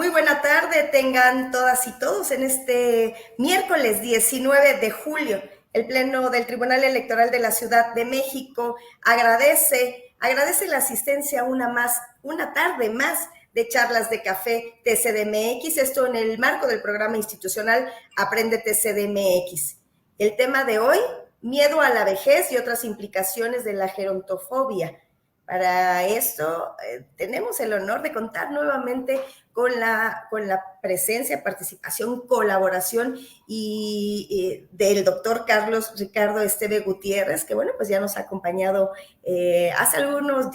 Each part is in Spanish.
Muy buena tarde tengan todas y todos en este miércoles 19 de julio. El Pleno del Tribunal Electoral de la Ciudad de México agradece la asistencia una tarde más de charlas de café TCDMX, esto en el marco del programa institucional Aprende TCDMX. El tema de hoy, miedo a la vejez y otras implicaciones de la gerontofobia. Para esto tenemos el honor de contar nuevamente con la presencia, participación, colaboración del doctor Carlos Ricardo Esteve Gutiérrez, que bueno, pues ya nos ha acompañado hace algunos,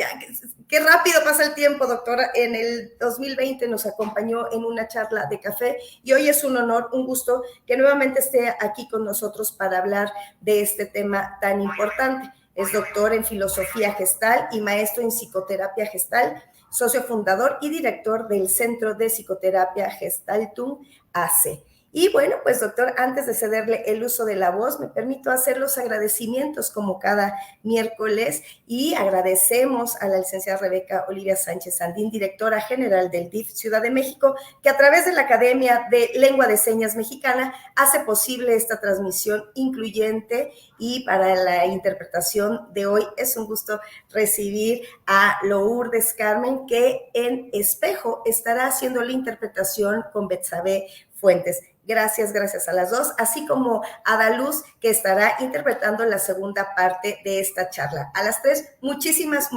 qué rápido pasa el tiempo, doctora. En el 2020 nos acompañó en una charla de café y hoy es un honor, un gusto que nuevamente esté aquí con nosotros para hablar de este tema tan importante. Es doctor en filosofía gestal y maestro en psicoterapia gestal, socio fundador y director del Centro de Psicoterapia Gestaltum AC. Y bueno, pues doctor, antes de cederle el uso de la voz, me permito hacer los agradecimientos como cada miércoles y agradecemos a la licenciada Rebeca Olivia Sánchez Sandín, directora general del DIF Ciudad de México, que a través de la Academia de Lengua de Señas Mexicana hace posible esta transmisión incluyente. Y para la interpretación de hoy es un gusto recibir a Lourdes Carmen, que en Espejo estará haciendo la interpretación con Betsabe Fuentes. Gracias a las dos, así como a Daluz, que estará interpretando la segunda parte de esta charla. A las tres, muchísimas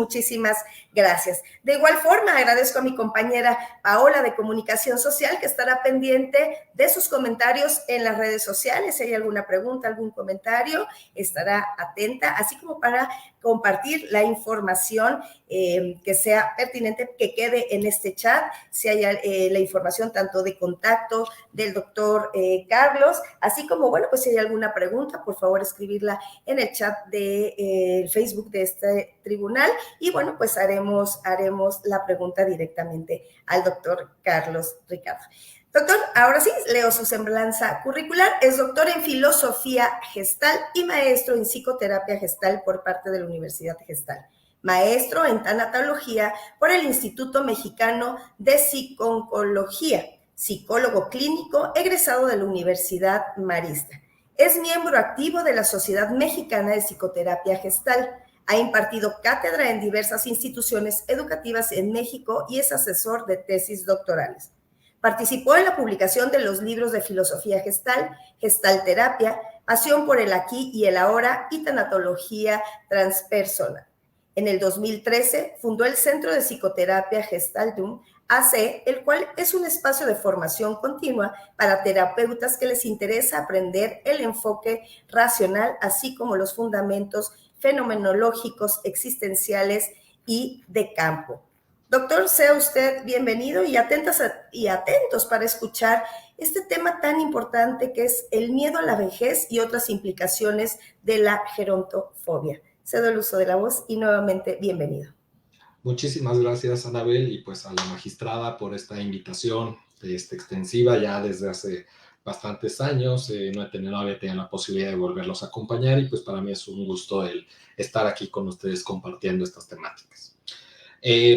gracias. De igual forma, agradezco a mi compañera Paola de Comunicación Social, que estará pendiente de sus comentarios en las redes sociales. Si hay alguna pregunta, algún comentario, estará atenta, así como para compartir la información que sea pertinente, que quede en este chat. Si hay la información tanto de contacto del doctor Carlos, así como, bueno, pues si hay alguna pregunta, por favor escribirla en el chat de Facebook de este tribunal y bueno, pues haremos la pregunta directamente al doctor Carlos Ricardo. Doctor, ahora sí, leo su semblanza curricular. Es doctor en filosofía gestal y maestro en psicoterapia gestal por parte de la Universidad Gestal. Maestro en tanatología por el Instituto Mexicano de Psiconcología. Psicólogo clínico egresado de la Universidad Marista. Es miembro activo de la Sociedad Mexicana de Psicoterapia Gestal. Ha impartido cátedra en diversas instituciones educativas en México y es asesor de tesis doctorales. Participó en la publicación de los libros de filosofía gestal, gestalterapia, pasión por el aquí y el ahora y tanatología transpersonal. En el 2013 fundó el Centro de Psicoterapia Gestaltum AC, el cual es un espacio de formación continua para terapeutas que les interesa aprender el enfoque racional, así como los fundamentos fenomenológicos, existenciales y de campo. Doctor, sea usted bienvenido y atentos para escuchar este tema tan importante que es el miedo a la vejez y otras implicaciones de la gerontofobia. Cedo el uso de la voz y nuevamente bienvenido. Muchísimas gracias, Anabel, y pues a la magistrada por esta invitación extensiva ya desde hace bastantes años. No había tenido la posibilidad de volverlos a acompañar y pues para mí es un gusto el estar aquí con ustedes compartiendo estas temáticas.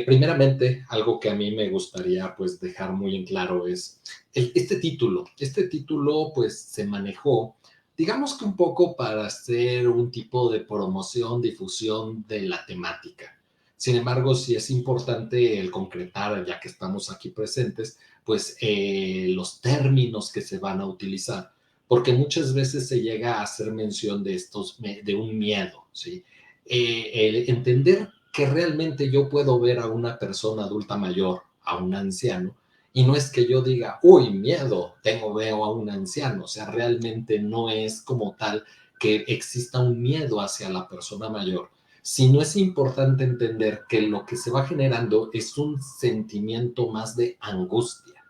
Primeramente, algo que a mí me gustaría pues dejar muy en claro es este título. Este título pues se manejó, digamos que un poco para hacer un tipo de promoción, difusión de la temática. Sin embargo, sí es importante el concretar, ya que estamos aquí presentes, pues los términos que se van a utilizar, porque muchas veces se llega a hacer mención de un miedo, ¿sí? El entender que realmente yo puedo ver a una persona adulta mayor, a un anciano, y no es que yo diga, uy, miedo, veo a un anciano, o sea, realmente no es como tal que exista un miedo hacia la persona mayor, sino es importante entender que lo que se va generando es un sentimiento más de angustia,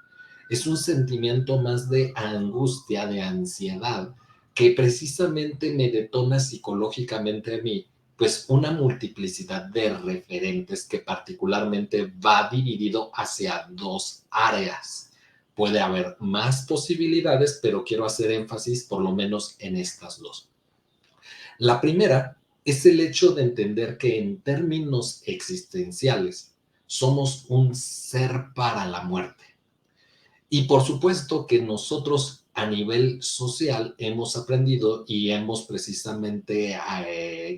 es un sentimiento más de angustia, de ansiedad, que precisamente me detona psicológicamente a mí, pues una multiplicidad de referentes que particularmente va dividido hacia dos áreas. Puede haber más posibilidades, pero quiero hacer énfasis por lo menos en estas dos. La primera es el hecho de entender que en términos existenciales somos un ser para la muerte. Y por supuesto que nosotros a nivel social hemos aprendido y hemos precisamente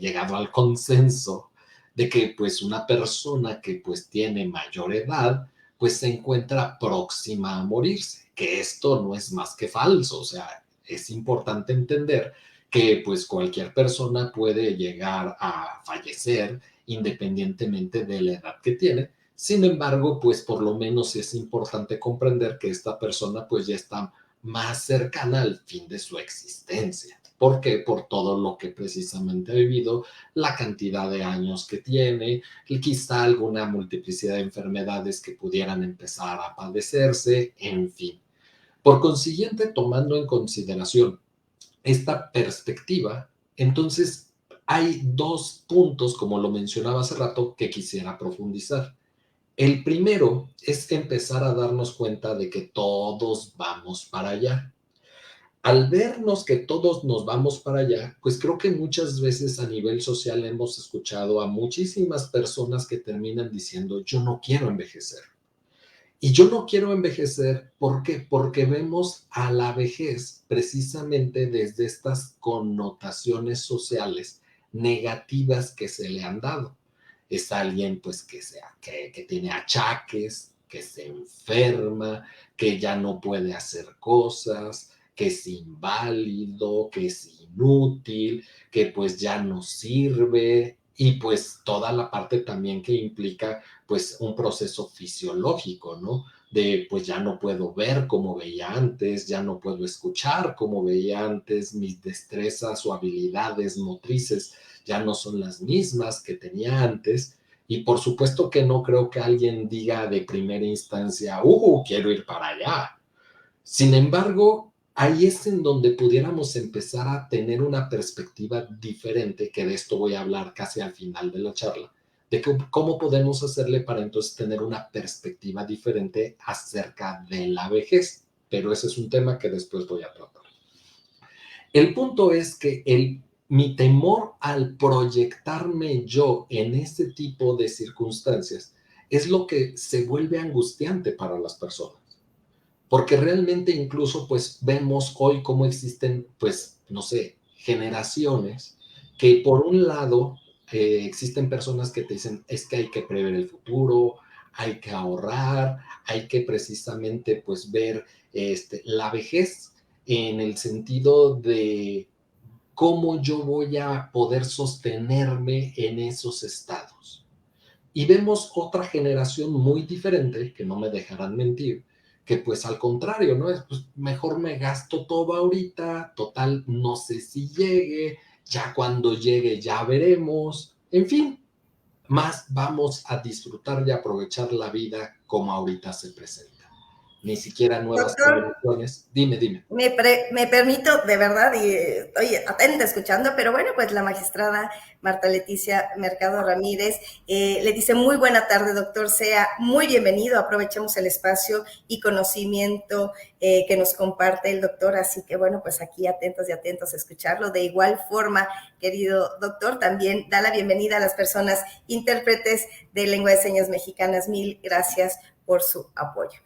llegado al consenso de que pues una persona que pues tiene mayor edad pues se encuentra próxima a morirse, que esto no es más que falso, o sea, es importante entender que pues cualquier persona puede llegar a fallecer independientemente de la edad que tiene. Sin embargo, pues por lo menos es importante comprender que esta persona pues ya está más cercana al fin de su existencia. ¿Por qué? Por todo lo que precisamente ha vivido, la cantidad de años que tiene, y quizá alguna multiplicidad de enfermedades que pudieran empezar a padecerse, en fin. Por consiguiente, tomando en consideración esta perspectiva, entonces hay dos puntos, como lo mencionaba hace rato, que quisiera profundizar. El primero es empezar a darnos cuenta de que todos vamos para allá. Al vernos que todos nos vamos para allá, pues creo que muchas veces a nivel social hemos escuchado a muchísimas personas que terminan diciendo, yo no quiero envejecer. Y yo no quiero envejecer, ¿por qué? Porque vemos a la vejez precisamente desde estas connotaciones sociales negativas que se le han dado. Es alguien pues que tiene achaques, que se enferma, que ya no puede hacer cosas, que es inválido, que es inútil, que pues ya no sirve y pues toda la parte también que implica pues un proceso fisiológico, ¿no? De pues ya no puedo ver como veía antes, ya no puedo escuchar como veía antes, mis destrezas o habilidades motrices ya no son las mismas que tenía antes. Y por supuesto que no creo que alguien diga de primera instancia, quiero ir para allá. Sin embargo, ahí es en donde pudiéramos empezar a tener una perspectiva diferente, que de esto voy a hablar casi al final de la charla, de cómo podemos hacerle para entonces tener una perspectiva diferente acerca de la vejez. Pero ese es un tema que después voy a tratar. El punto es que mi temor al proyectarme yo en ese tipo de circunstancias es lo que se vuelve angustiante para las personas. Porque realmente incluso pues vemos hoy cómo existen pues, no sé, generaciones que por un lado existen personas que te dicen es que hay que prever el futuro, hay que ahorrar, hay que precisamente pues ver la vejez en el sentido de cómo yo voy a poder sostenerme en esos estados. Y vemos otra generación muy diferente, que no me dejarán mentir, que pues al contrario, ¿no? Es pues mejor me gasto todo ahorita, total, no sé si llegue, ya cuando llegue ya veremos, en fin, más vamos a disfrutar y aprovechar la vida como ahorita se presenta. Ni siquiera nuevas Doctor, generaciones. Dime, dime. me permito, de verdad, y estoy atenta escuchando, pero bueno, pues la magistrada Marta Leticia Mercado Ramírez le dice muy buena tarde, doctor, sea muy bienvenido, aprovechemos el espacio y conocimiento que nos comparte el doctor, así que bueno, pues aquí atentos y atentos a escucharlo. De igual forma, querido doctor, también da la bienvenida a las personas intérpretes de lengua de señas mexicanas. Mil gracias por su apoyo.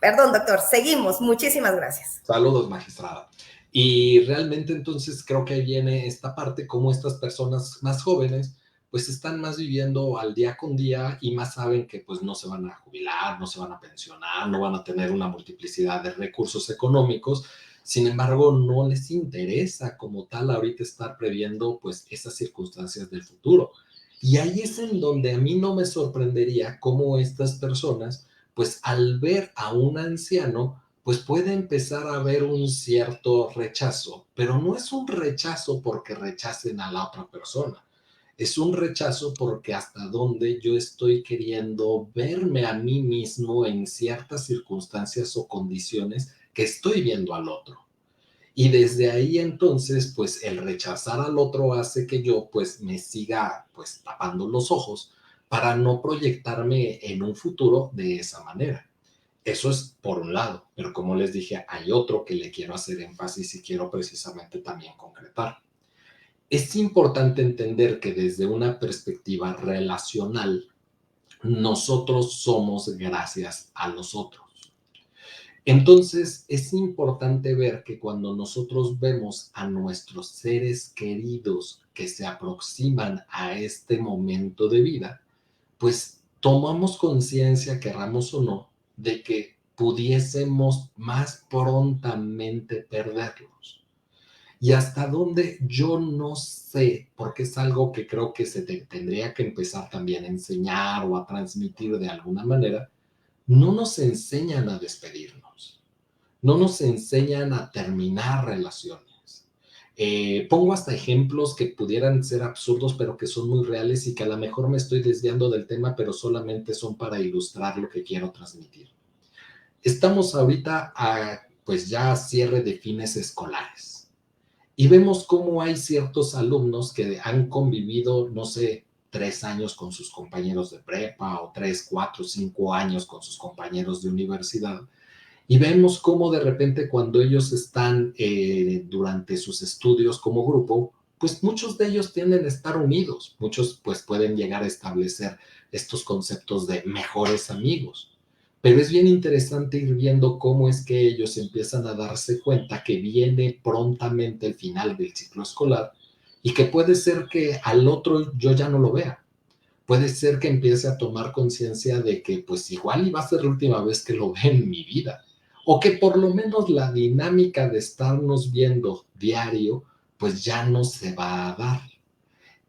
Perdón, doctor, seguimos. Muchísimas gracias. Saludos, magistrada. Y realmente entonces creo que ahí viene esta parte, como estas personas más jóvenes, pues están más viviendo al día con día y más saben que pues no se van a jubilar, no se van a pensionar, no van a tener una multiplicidad de recursos económicos. Sin embargo, no les interesa como tal ahorita estar previendo pues esas circunstancias del futuro. Y ahí es en donde a mí no me sorprendería cómo estas personas, pues al ver a un anciano, pues puede empezar a haber un cierto rechazo, pero no es un rechazo porque rechacen a la otra persona, es un rechazo porque hasta dónde yo estoy queriendo verme a mí mismo en ciertas circunstancias o condiciones que estoy viendo al otro. Y desde ahí entonces, pues el rechazar al otro hace que yo pues me siga pues tapando los ojos para no proyectarme en un futuro de esa manera. Eso es por un lado, pero como les dije, hay otro que le quiero hacer énfasis y quiero precisamente también concretar. Es importante entender que desde una perspectiva relacional, nosotros somos gracias a los otros. Entonces, es importante ver que cuando nosotros vemos a nuestros seres queridos que se aproximan a este momento de vida, pues tomamos conciencia, querramos o no, de que pudiésemos más prontamente perderlos. Y hasta dónde yo no sé, porque es algo que creo que tendría que empezar también a enseñar o a transmitir de alguna manera, no nos enseñan a despedirnos, no nos enseñan a terminar relaciones. Pongo hasta ejemplos que pudieran ser absurdos, pero que son muy reales y que a lo mejor me estoy desviando del tema, pero solamente son para ilustrar lo que quiero transmitir. Estamos ahorita pues ya a cierre de fines escolares y vemos cómo hay ciertos alumnos que han convivido, no sé, 3 años con sus compañeros de prepa o 3, 4, 5 años con sus compañeros de universidad. Y vemos cómo de repente cuando ellos están durante sus estudios como grupo, pues muchos de ellos tienden a estar unidos, muchos pues pueden llegar a establecer estos conceptos de mejores amigos. Pero es bien interesante ir viendo cómo es que ellos empiezan a darse cuenta que viene prontamente el final del ciclo escolar y que puede ser que al otro yo ya no lo vea. Puede ser que empiece a tomar conciencia de que pues igual iba a ser la última vez que lo ve en mi vida. O que por lo menos la dinámica de estarnos viendo diario pues ya no se va a dar.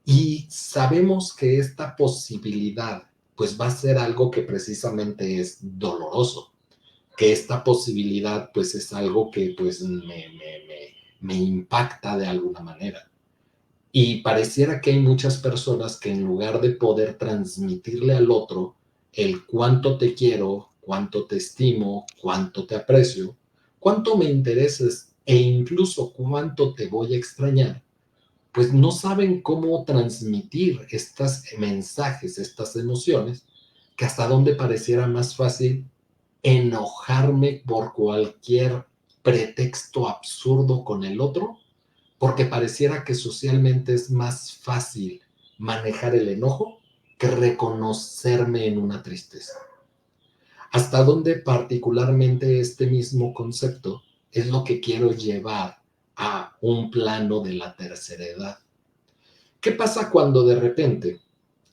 Y sabemos que esta posibilidad pues va a ser algo que precisamente es doloroso, que esta posibilidad pues es algo que pues me impacta de alguna manera. Y pareciera que hay muchas personas que en lugar de poder transmitirle al otro el cuánto te quiero, cuánto te estimo, cuánto te aprecio, cuánto me intereses e incluso cuánto te voy a extrañar, pues no saben cómo transmitir estos mensajes, estas emociones, que hasta donde pareciera más fácil enojarme por cualquier pretexto absurdo con el otro, porque pareciera que socialmente es más fácil manejar el enojo que reconocerme en una tristeza. Hasta donde particularmente este mismo concepto es lo que quiero llevar a un plano de la tercera edad. ¿Qué pasa cuando de repente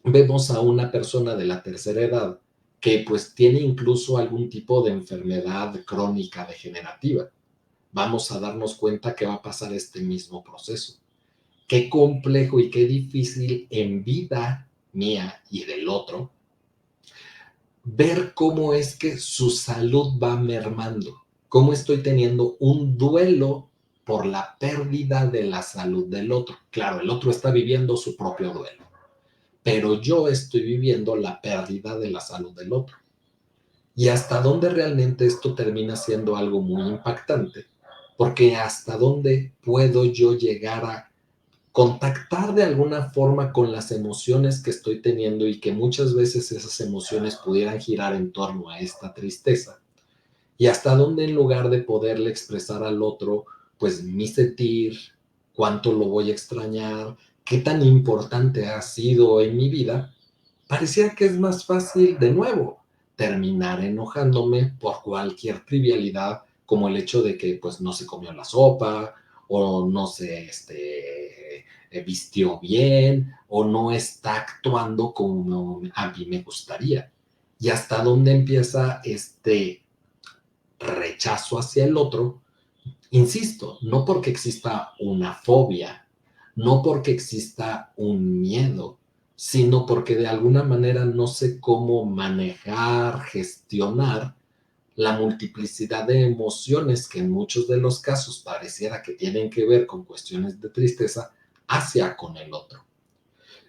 vemos a una persona de la tercera edad que pues tiene incluso algún tipo de enfermedad crónica degenerativa? Vamos a darnos cuenta que va a pasar este mismo proceso. Qué complejo y qué difícil en vida mía y del otro ver cómo es que su salud va mermando, cómo estoy teniendo un duelo por la pérdida de la salud del otro. Claro, el otro está viviendo su propio duelo, pero yo estoy viviendo la pérdida de la salud del otro. Y hasta dónde realmente esto termina siendo algo muy impactante, porque hasta dónde puedo yo llegar a contactar de alguna forma con las emociones que estoy teniendo y que muchas veces esas emociones pudieran girar en torno a esta tristeza. Y hasta dónde en lugar de poderle expresar al otro, pues mi sentir, cuánto lo voy a extrañar, qué tan importante ha sido en mi vida, parecía que es más fácil de nuevo terminar enojándome por cualquier trivialidad como el hecho de que pues no se comió la sopa o no se vistió bien o no está actuando como a mí me gustaría. Y hasta dónde empieza este rechazo hacia el otro, insisto, no porque exista una fobia, no porque exista un miedo, sino porque de alguna manera no sé cómo manejar, gestionar la multiplicidad de emociones que en muchos de los casos pareciera que tienen que ver con cuestiones de tristeza hacia con el otro.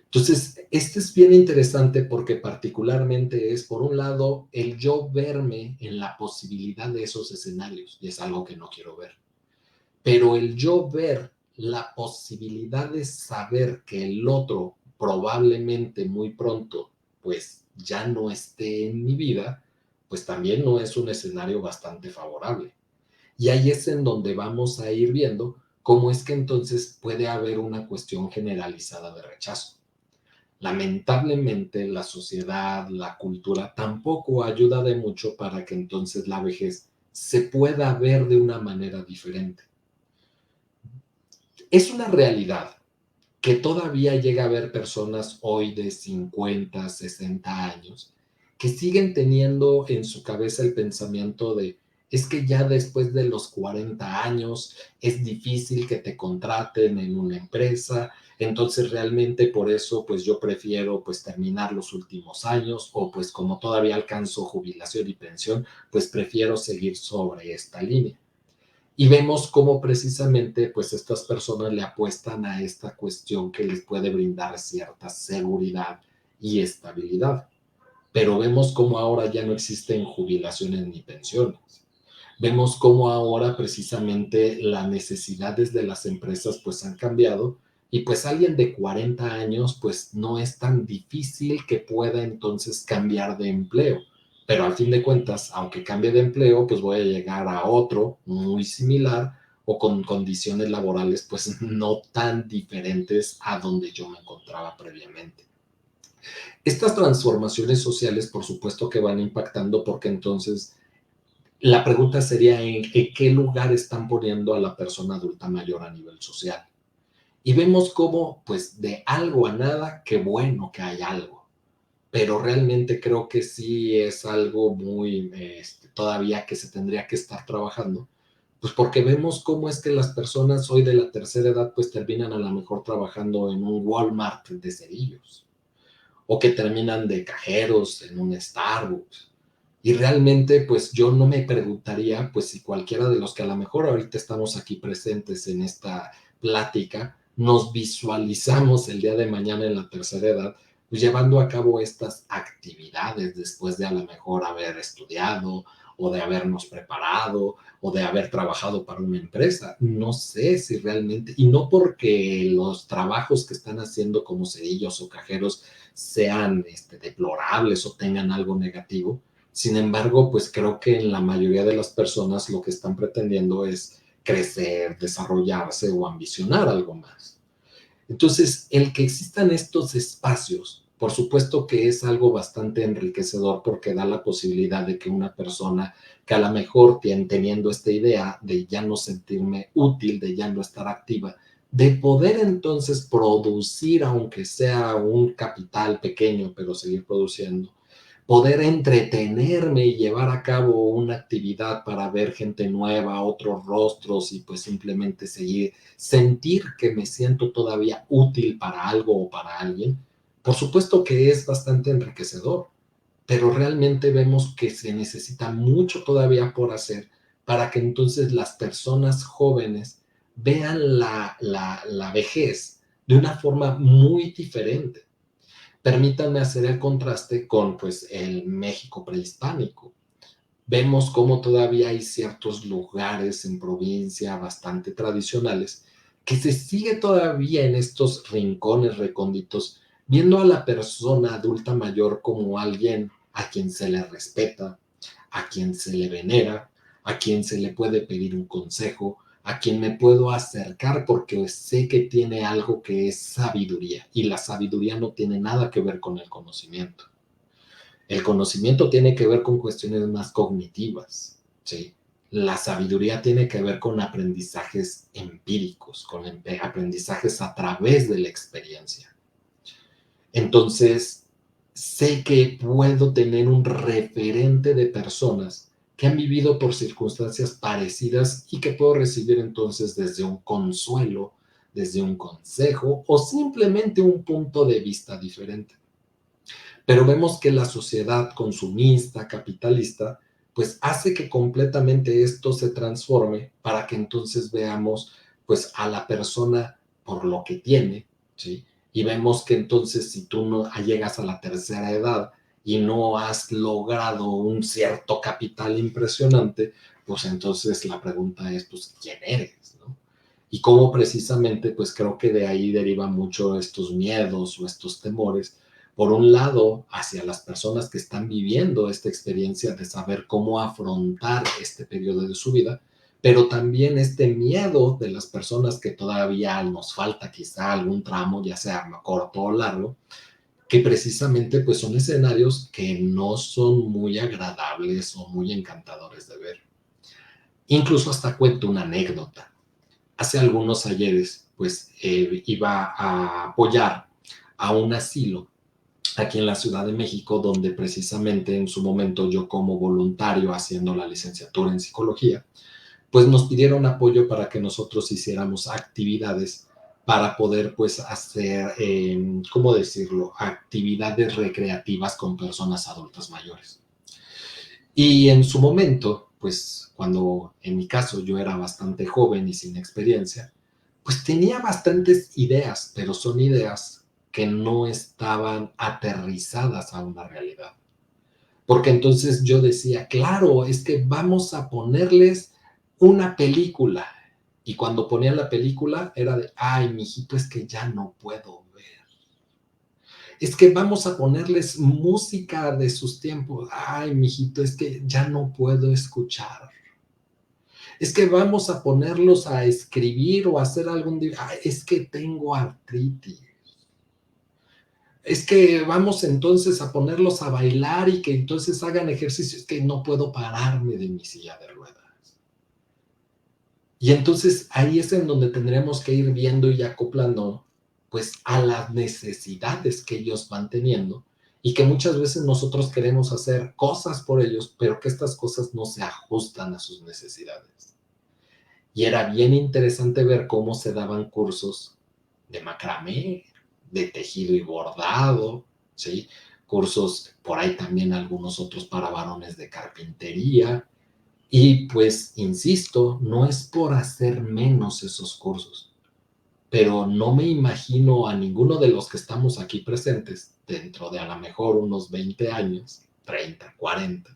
Entonces, este es bien interesante porque particularmente es, por un lado, el yo verme en la posibilidad de esos escenarios, y es algo que no quiero ver. Pero el yo ver la posibilidad de saber que el otro probablemente muy pronto, pues ya no esté en mi vida, pues también no es un escenario bastante favorable. Y ahí es en donde vamos a ir viendo cómo es que entonces puede haber una cuestión generalizada de rechazo. Lamentablemente la sociedad, la cultura tampoco ayuda de mucho para que entonces la vejez se pueda ver de una manera diferente. Es una realidad que todavía llega a haber personas hoy de 50, 60 años que siguen teniendo en su cabeza el pensamiento de es que ya después de los 40 años es difícil que te contraten en una empresa, entonces realmente por eso pues yo prefiero pues terminar los últimos años o pues como todavía alcanzo jubilación y pensión, pues prefiero seguir sobre esta línea. Y vemos cómo precisamente pues estas personas le apuestan a esta cuestión que les puede brindar cierta seguridad y estabilidad. Pero vemos cómo ahora ya no existen jubilaciones ni pensiones. Vemos cómo ahora precisamente las necesidades de las empresas pues han cambiado y pues alguien de 40 años pues no es tan difícil que pueda entonces cambiar de empleo. Pero al fin de cuentas, aunque cambie de empleo, pues voy a llegar a otro muy similar o con condiciones laborales pues no tan diferentes a donde yo me encontraba previamente. Estas transformaciones sociales, por supuesto que van impactando porque entonces la pregunta sería en qué lugar están poniendo a la persona adulta mayor a nivel social. Y vemos cómo, pues, de algo a nada, qué bueno que hay algo. Pero realmente creo que sí es algo muy, todavía que se tendría que estar trabajando, pues porque vemos cómo es que las personas hoy de la tercera edad, pues terminan a lo mejor trabajando en un Walmart de cerillos, o que terminan de cajeros en un Starbucks. Y realmente, pues yo no me preguntaría, pues si cualquiera de los que a lo mejor ahorita estamos aquí presentes en esta plática, nos visualizamos el día de mañana en la tercera edad, pues llevando a cabo estas actividades después de a lo mejor haber estudiado o de habernos preparado o de haber trabajado para una empresa. No sé si realmente, y no porque los trabajos que están haciendo como cerillos o cajeros sean deplorables o tengan algo negativo. Sin embargo, pues creo que en la mayoría de las personas lo que están pretendiendo es crecer, desarrollarse o ambicionar algo más. Entonces, el que existan estos espacios, por supuesto que es algo bastante enriquecedor porque da la posibilidad de que una persona que a lo mejor teniendo esta idea de ya no sentirme útil, de ya no estar activa, de poder entonces producir, aunque sea un capital pequeño, pero seguir produciendo, poder entretenerme y llevar a cabo una actividad para ver gente nueva, otros rostros y pues simplemente seguir, sentir que me siento todavía útil para algo o para alguien, por supuesto que es bastante enriquecedor, pero realmente vemos que se necesita mucho todavía por hacer para que entonces las personas jóvenes vean la vejez de una forma muy diferente. Permítanme hacer el contraste con pues el México prehispánico. Vemos cómo todavía hay ciertos lugares en provincia bastante tradicionales que se sigue todavía en estos rincones recónditos viendo a la persona adulta mayor como alguien a quien se le respeta, a quien se le venera, a quien se le puede pedir un consejo, a quien me puedo acercar porque sé que tiene algo que es sabiduría y la sabiduría no tiene nada que ver con el conocimiento. El conocimiento tiene que ver con cuestiones más cognitivas, ¿sí? La sabiduría tiene que ver con aprendizajes empíricos, con aprendizajes a través de la experiencia. Entonces, sé que puedo tener un referente de personas que han vivido por circunstancias parecidas y que puedo recibir entonces desde un consuelo, desde un consejo o simplemente un punto de vista diferente. Pero vemos que la sociedad consumista, capitalista, pues hace que completamente esto se transforme para que entonces veamos pues a la persona por lo que tiene, ¿sí? Y vemos que entonces si tú no llegas a la tercera edad y no has logrado un cierto capital impresionante, pues entonces la pregunta es, pues, ¿quién eres? ¿No? Y cómo precisamente, pues creo que de ahí derivan mucho estos miedos o estos temores, por un lado, hacia las personas que están viviendo esta experiencia de saber cómo afrontar este periodo de su vida, pero también este miedo de las personas que todavía nos falta quizá algún tramo, ya sea corto o largo, que precisamente pues son escenarios que no son muy agradables o muy encantadores de ver. Incluso hasta cuento una anécdota. Hace algunos ayeres, pues iba a apoyar a un asilo aquí en la Ciudad de México, donde precisamente en su momento yo como voluntario haciendo la licenciatura en psicología, pues nos pidieron apoyo para que nosotros hiciéramos actividades para poder pues hacer, ¿cómo decirlo?, actividades recreativas con personas adultas mayores. Y en su momento, pues cuando en mi caso yo era bastante joven y sin experiencia, pues tenía bastantes ideas, pero son ideas que no estaban aterrizadas a una realidad. Porque entonces yo decía, claro, es que vamos a ponerles una película. Y cuando ponía la película era de, ay, mijito, es que ya no puedo ver. Es que vamos a ponerles música de sus tiempos. Ay, mijito, es que ya no puedo escuchar. Es que vamos a ponerlos a escribir o a hacer algún... Ay, es que tengo artritis. Es que vamos entonces a ponerlos a bailar y que entonces hagan ejercicios que no puedo pararme de mi silla de ruedas. Y entonces ahí es en donde tendremos que ir viendo y acoplando pues a las necesidades que ellos van teniendo y que muchas veces nosotros queremos hacer cosas por ellos, pero que estas cosas no se ajustan a sus necesidades. Y era bien interesante ver cómo se daban cursos de macramé, de tejido y bordado, ¿sí? Cursos por ahí también algunos otros para varones de carpintería. Y pues, insisto, no es por hacer menos esos cursos, pero no me imagino a ninguno de los que estamos aquí presentes, dentro de a lo mejor unos 20 años, 30, 40,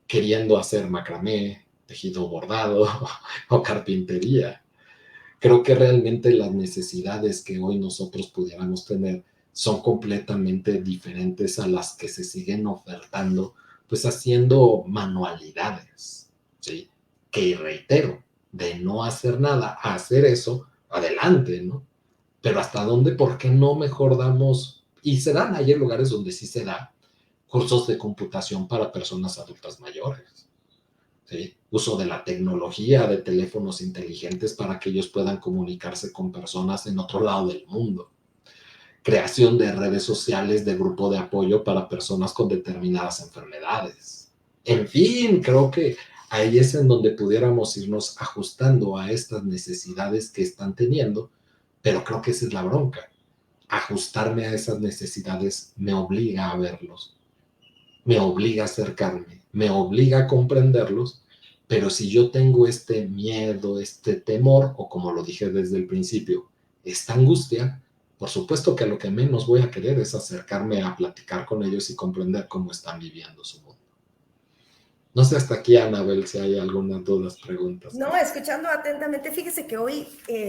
queriendo hacer macramé, tejido bordado o carpintería. Creo que realmente las necesidades que hoy nosotros pudiéramos tener son completamente diferentes a las que se siguen ofertando, pues haciendo manualidades, ¿sí? Que reitero, de no hacer nada a hacer eso, adelante, ¿no? Pero hasta dónde, ¿por qué no mejor damos, y se dan, hay lugares donde sí se da, cursos de computación para personas adultas mayores? ¿Sí? Uso de la tecnología, de teléfonos inteligentes para que ellos puedan comunicarse con personas en otro lado del mundo. Creación de redes sociales de grupo de apoyo para personas con determinadas enfermedades. En fin, creo que ahí es en donde pudiéramos irnos ajustando a estas necesidades que están teniendo, pero creo que esa es la bronca. Ajustarme a esas necesidades me obliga a verlos, me obliga a acercarme, me obliga a comprenderlos, pero si yo tengo este miedo, este temor, o como lo dije desde el principio, esta angustia, por supuesto que lo que menos voy a querer es acercarme a platicar con ellos y comprender cómo están viviendo su mundo. No sé hasta aquí, Anabel, si hay algunas dudas, preguntas. No, escuchando atentamente, fíjese que hoy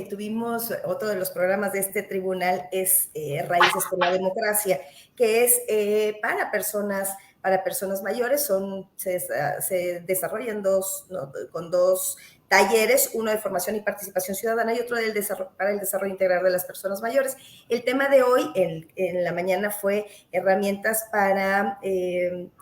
tuvimos otro de los programas de este tribunal, es Raíces por la Democracia, que es para personas mayores, se desarrollan con dos talleres, uno de formación y participación ciudadana y otro para el desarrollo integral de las personas mayores. El tema de hoy, en la mañana, fue herramientas para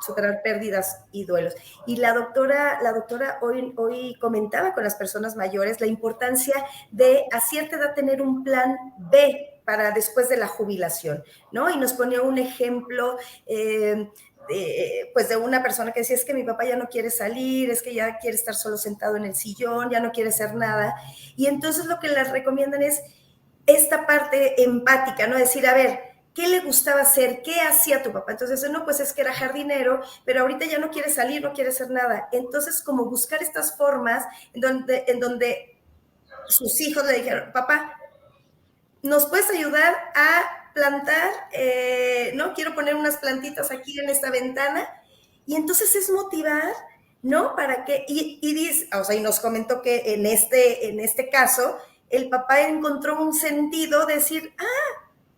superar pérdidas y duelos. Y la doctora hoy comentaba con las personas mayores la importancia de a cierta edad tener un plan B para después de la jubilación, ¿no? Y nos ponía un ejemplo pues de una persona que decía, es que mi papá ya no quiere salir, es que ya quiere estar solo sentado en el sillón, ya no quiere hacer nada. Y entonces lo que les recomiendan es esta parte empática, ¿no? Decir, a ver, ¿qué le gustaba hacer? ¿Qué hacía tu papá? Entonces, no, pues es que era jardinero, pero ahorita ya no quiere salir, no quiere hacer nada. Entonces, como buscar estas formas en donde sus hijos le dijeron, papá, ¿nos puedes ayudar a plantar? ¿No? Quiero poner unas plantitas aquí en esta ventana. Y entonces es motivar, ¿no? Para que, y dice, o sea, y nos comentó que en este caso, el papá encontró un sentido de decir,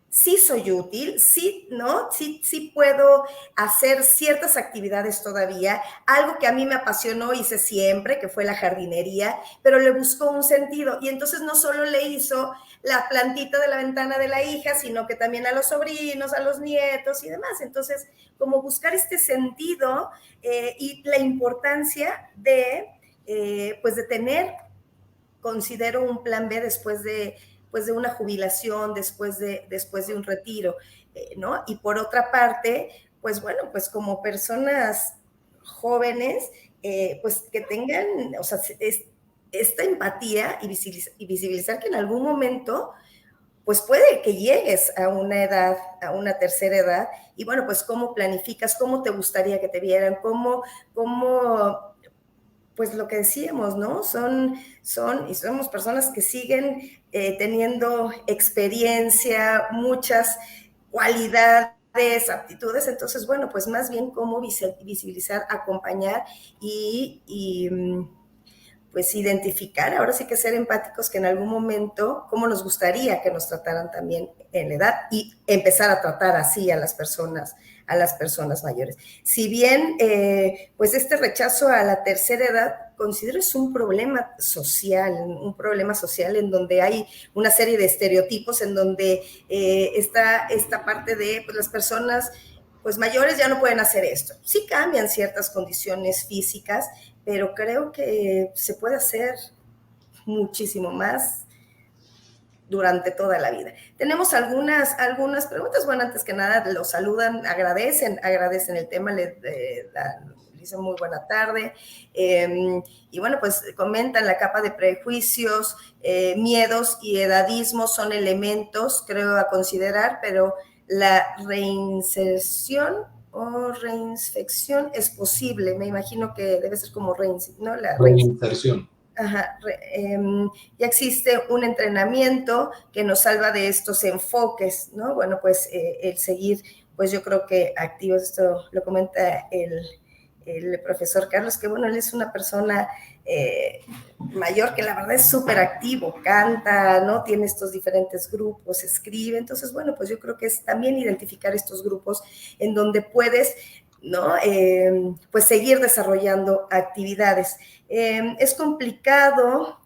sí soy útil, sí, ¿no? Sí puedo hacer ciertas actividades todavía. Algo que a mí me apasionó, hice siempre, que fue la jardinería, pero le buscó un sentido. Y entonces no solo le hizo la plantita de la ventana de la hija, sino que también a los sobrinos, a los nietos y demás. Entonces, como buscar este sentido y la importancia de pues de tener, considero, un plan B pues de una jubilación, después de un retiro, ¿no? Y por otra parte, pues bueno, pues como personas jóvenes, pues que tengan, o sea, esta empatía y visibilizar que en algún momento pues puede que llegues a una edad, a una tercera edad, y bueno, pues cómo planificas, cómo te gustaría que te vieran, cómo pues lo que decíamos, ¿no? Y somos personas que siguen teniendo experiencia, muchas cualidades, aptitudes, entonces, bueno, pues más bien cómo visibilizar, acompañar y pues identificar, ahora sí que ser empáticos, que en algún momento, cómo nos gustaría que nos trataran también en la edad y empezar a tratar así a las personas mayores. Si bien, pues este rechazo a la tercera edad, considero es un problema social en donde hay una serie de estereotipos, en donde está esta parte de pues, las personas pues mayores ya no pueden hacer esto. Sí cambian ciertas condiciones físicas, pero creo que se puede hacer muchísimo más durante toda la vida. Tenemos algunas preguntas. Bueno, antes que nada, los saludan, agradecen el tema, le dicen muy buena tarde. Y bueno, pues comentan la capa de prejuicios, miedos y edadismo son elementos, creo, a considerar, pero la reinserción o reinfección es posible. Me imagino que debe ser como ¿no? La Reinserción. Ajá, ya existe un entrenamiento que nos salva de estos enfoques, ¿no? Bueno, pues el seguir, pues yo creo que activos, esto lo comenta el profesor Carlos, que bueno, él es una persona mayor que la verdad es súper activo, canta, ¿no? Tiene estos diferentes grupos, escribe, entonces bueno, pues yo creo que es también identificar estos grupos en donde puedes, ¿no? Pues seguir desarrollando actividades. Es complicado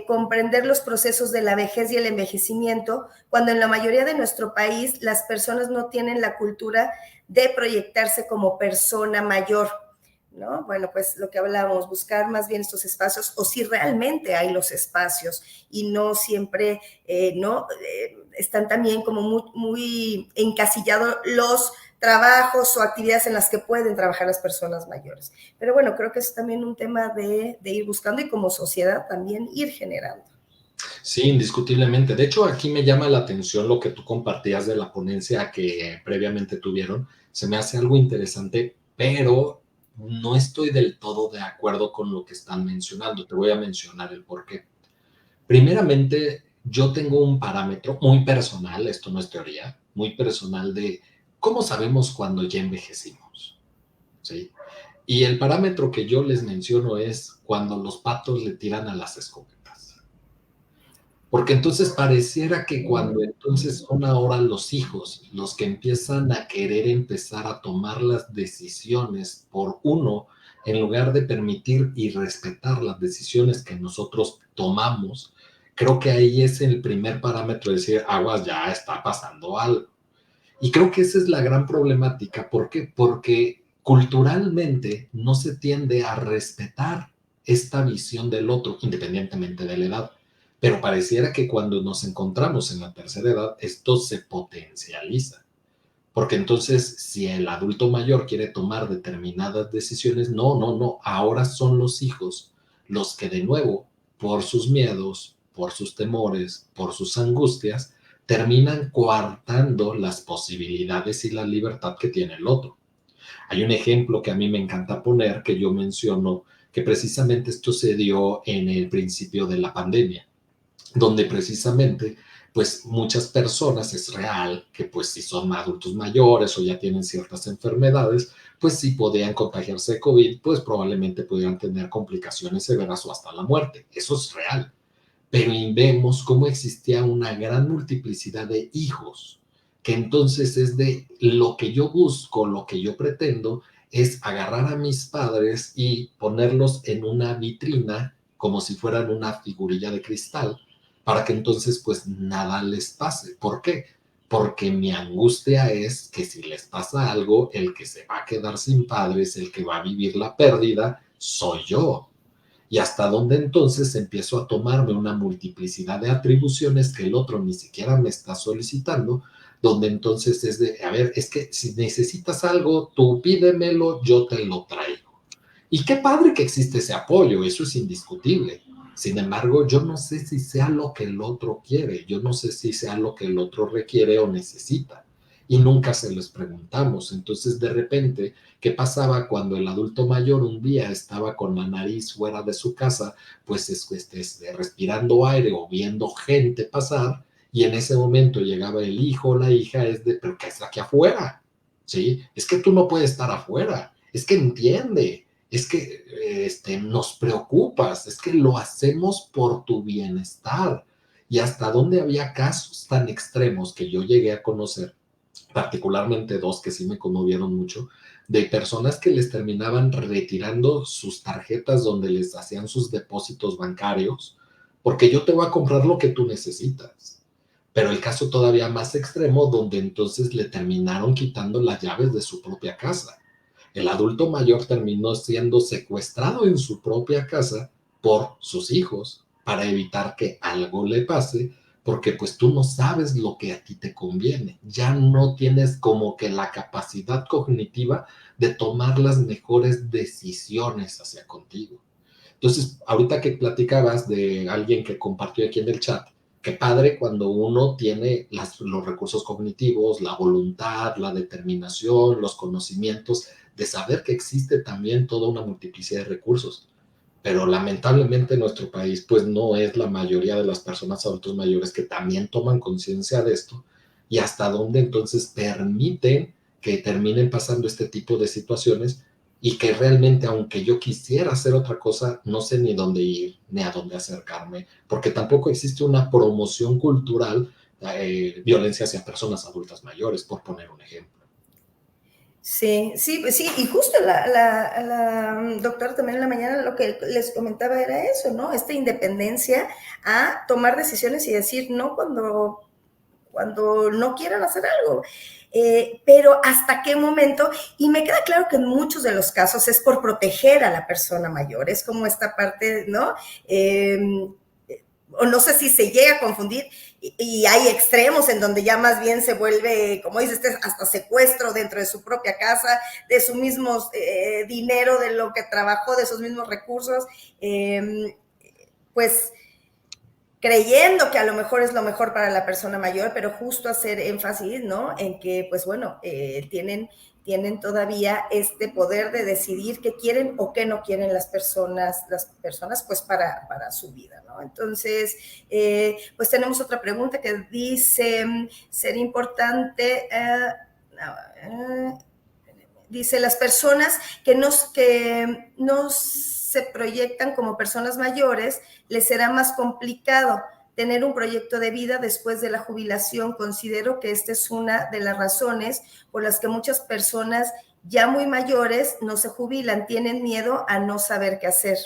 comprender los procesos de la vejez y el envejecimiento cuando en la mayoría de nuestro país las personas no tienen la cultura de proyectarse como persona mayor, ¿no? Bueno, pues lo que hablábamos, buscar más bien estos espacios, o si realmente hay los espacios y no siempre, ¿no? Están también como muy encasillados los trabajos o actividades en las que pueden trabajar las personas mayores. Pero bueno, creo que es también un tema de ir buscando y como sociedad también ir generando. Sí, indiscutiblemente. De hecho, aquí me llama la atención lo que tú compartías de la ponencia que previamente tuvieron. Se me hace algo interesante, pero no estoy del todo de acuerdo con lo que están mencionando. Te voy a mencionar el por qué. Primeramente, yo tengo un parámetro muy personal, esto no es teoría, muy personal de cómo sabemos cuando ya envejecimos, ¿sí? Y el parámetro que yo les menciono es cuando los patos le tiran a las escopetas. Porque entonces pareciera que cuando entonces son ahora los hijos los que empiezan a querer empezar a tomar las decisiones por uno, en lugar de permitir y respetar las decisiones que nosotros tomamos, creo que ahí es el primer parámetro de decir, aguas, ya está pasando algo. Y creo que esa es la gran problemática. ¿Por qué? Porque culturalmente no se tiende a respetar esta visión del otro, independientemente de la edad. Pero pareciera que cuando nos encontramos en la tercera edad, esto se potencializa. Porque entonces, si el adulto mayor quiere tomar determinadas decisiones, no, ahora son los hijos los que de nuevo, por sus miedos, por sus temores, por sus angustias, terminan coartando las posibilidades y la libertad que tiene el otro. Hay un ejemplo que a mí me encanta poner, que yo menciono, que precisamente esto se dio en el principio de la pandemia, donde precisamente pues muchas personas es real que pues si son adultos mayores o ya tienen ciertas enfermedades, pues si podían contagiarse de COVID, pues probablemente pudieran tener complicaciones severas o hasta la muerte. Eso es real. Pero vemos cómo existía una gran multiplicidad de hijos, que entonces es de lo que yo busco, lo que yo pretendo, es agarrar a mis padres y ponerlos en una vitrina como si fueran una figurilla de cristal, para que entonces pues nada les pase. ¿Por qué? Porque mi angustia es que si les pasa algo, el que se va a quedar sin padres, el que va a vivir la pérdida, soy yo. Y hasta dónde entonces empiezo a tomarme una multiplicidad de atribuciones que el otro ni siquiera me está solicitando, donde entonces es de, a ver, es que si necesitas algo, tú pídemelo, yo te lo traigo. Y qué padre que existe ese apoyo, eso es indiscutible. Sin embargo, yo no sé si sea lo que el otro quiere, yo no sé si sea lo que el otro requiere o necesita. Y nunca se les preguntamos. Entonces, de repente, ¿qué pasaba cuando el adulto mayor un día estaba con la nariz fuera de su casa, pues respirando aire o viendo gente pasar? Y en ese momento llegaba el hijo o la hija, es de, pero ¿qué es aquí afuera? ¿Sí? Es que tú no puedes estar afuera, es que entiende, es que nos preocupas, es que lo hacemos por tu bienestar. Y hasta dónde había casos tan extremos que yo llegué a conocer, particularmente dos que sí me conmovieron mucho, de personas que les terminaban retirando sus tarjetas donde les hacían sus depósitos bancarios, porque yo te voy a comprar lo que tú necesitas. Pero el caso todavía más extremo, donde entonces le terminaron quitando las llaves de su propia casa. El adulto mayor terminó siendo secuestrado en su propia casa por sus hijos para evitar que algo le pase, porque pues tú no sabes lo que a ti te conviene, ya no tienes como que la capacidad cognitiva de tomar las mejores decisiones hacia contigo. Entonces, ahorita que platicabas de alguien que compartió aquí en el chat, qué padre cuando uno tiene los recursos cognitivos, la voluntad, la determinación, los conocimientos, de saber que existe también toda una multiplicidad de recursos. Pero lamentablemente en nuestro país, pues no es la mayoría de las personas adultos mayores que también toman conciencia de esto y hasta dónde entonces permiten que terminen pasando este tipo de situaciones y que realmente, aunque yo quisiera hacer otra cosa, no sé ni dónde ir, ni a dónde acercarme, porque tampoco existe una promoción cultural, violencia hacia personas adultas mayores, por poner un ejemplo. Sí, sí, pues sí, y justo la doctora también en la mañana lo que les comentaba era eso, ¿no? Esta independencia a tomar decisiones y decir no cuando no quieran hacer algo. Pero hasta qué momento, y me queda claro que en muchos de los casos es por proteger a la persona mayor, es como esta parte, ¿no? O no sé si se llega a confundir y hay extremos en donde ya más bien se vuelve, como dices, hasta secuestro dentro de su propia casa, de su mismo dinero, de lo que trabajó, de sus mismos recursos, pues creyendo que a lo mejor es lo mejor para la persona mayor, pero justo hacer énfasis, ¿no? En que, pues bueno, tienen todavía este poder de decidir qué quieren o qué no quieren las personas pues para su vida, ¿no? Entonces, pues tenemos otra pregunta que dice, ser importante, dice, las personas que nos se proyectan como personas mayores, les será más complicado tener un proyecto de vida después de la jubilación. Considero que esta es una de las razones por las que muchas personas ya muy mayores no se jubilan, tienen miedo a no saber qué hacer.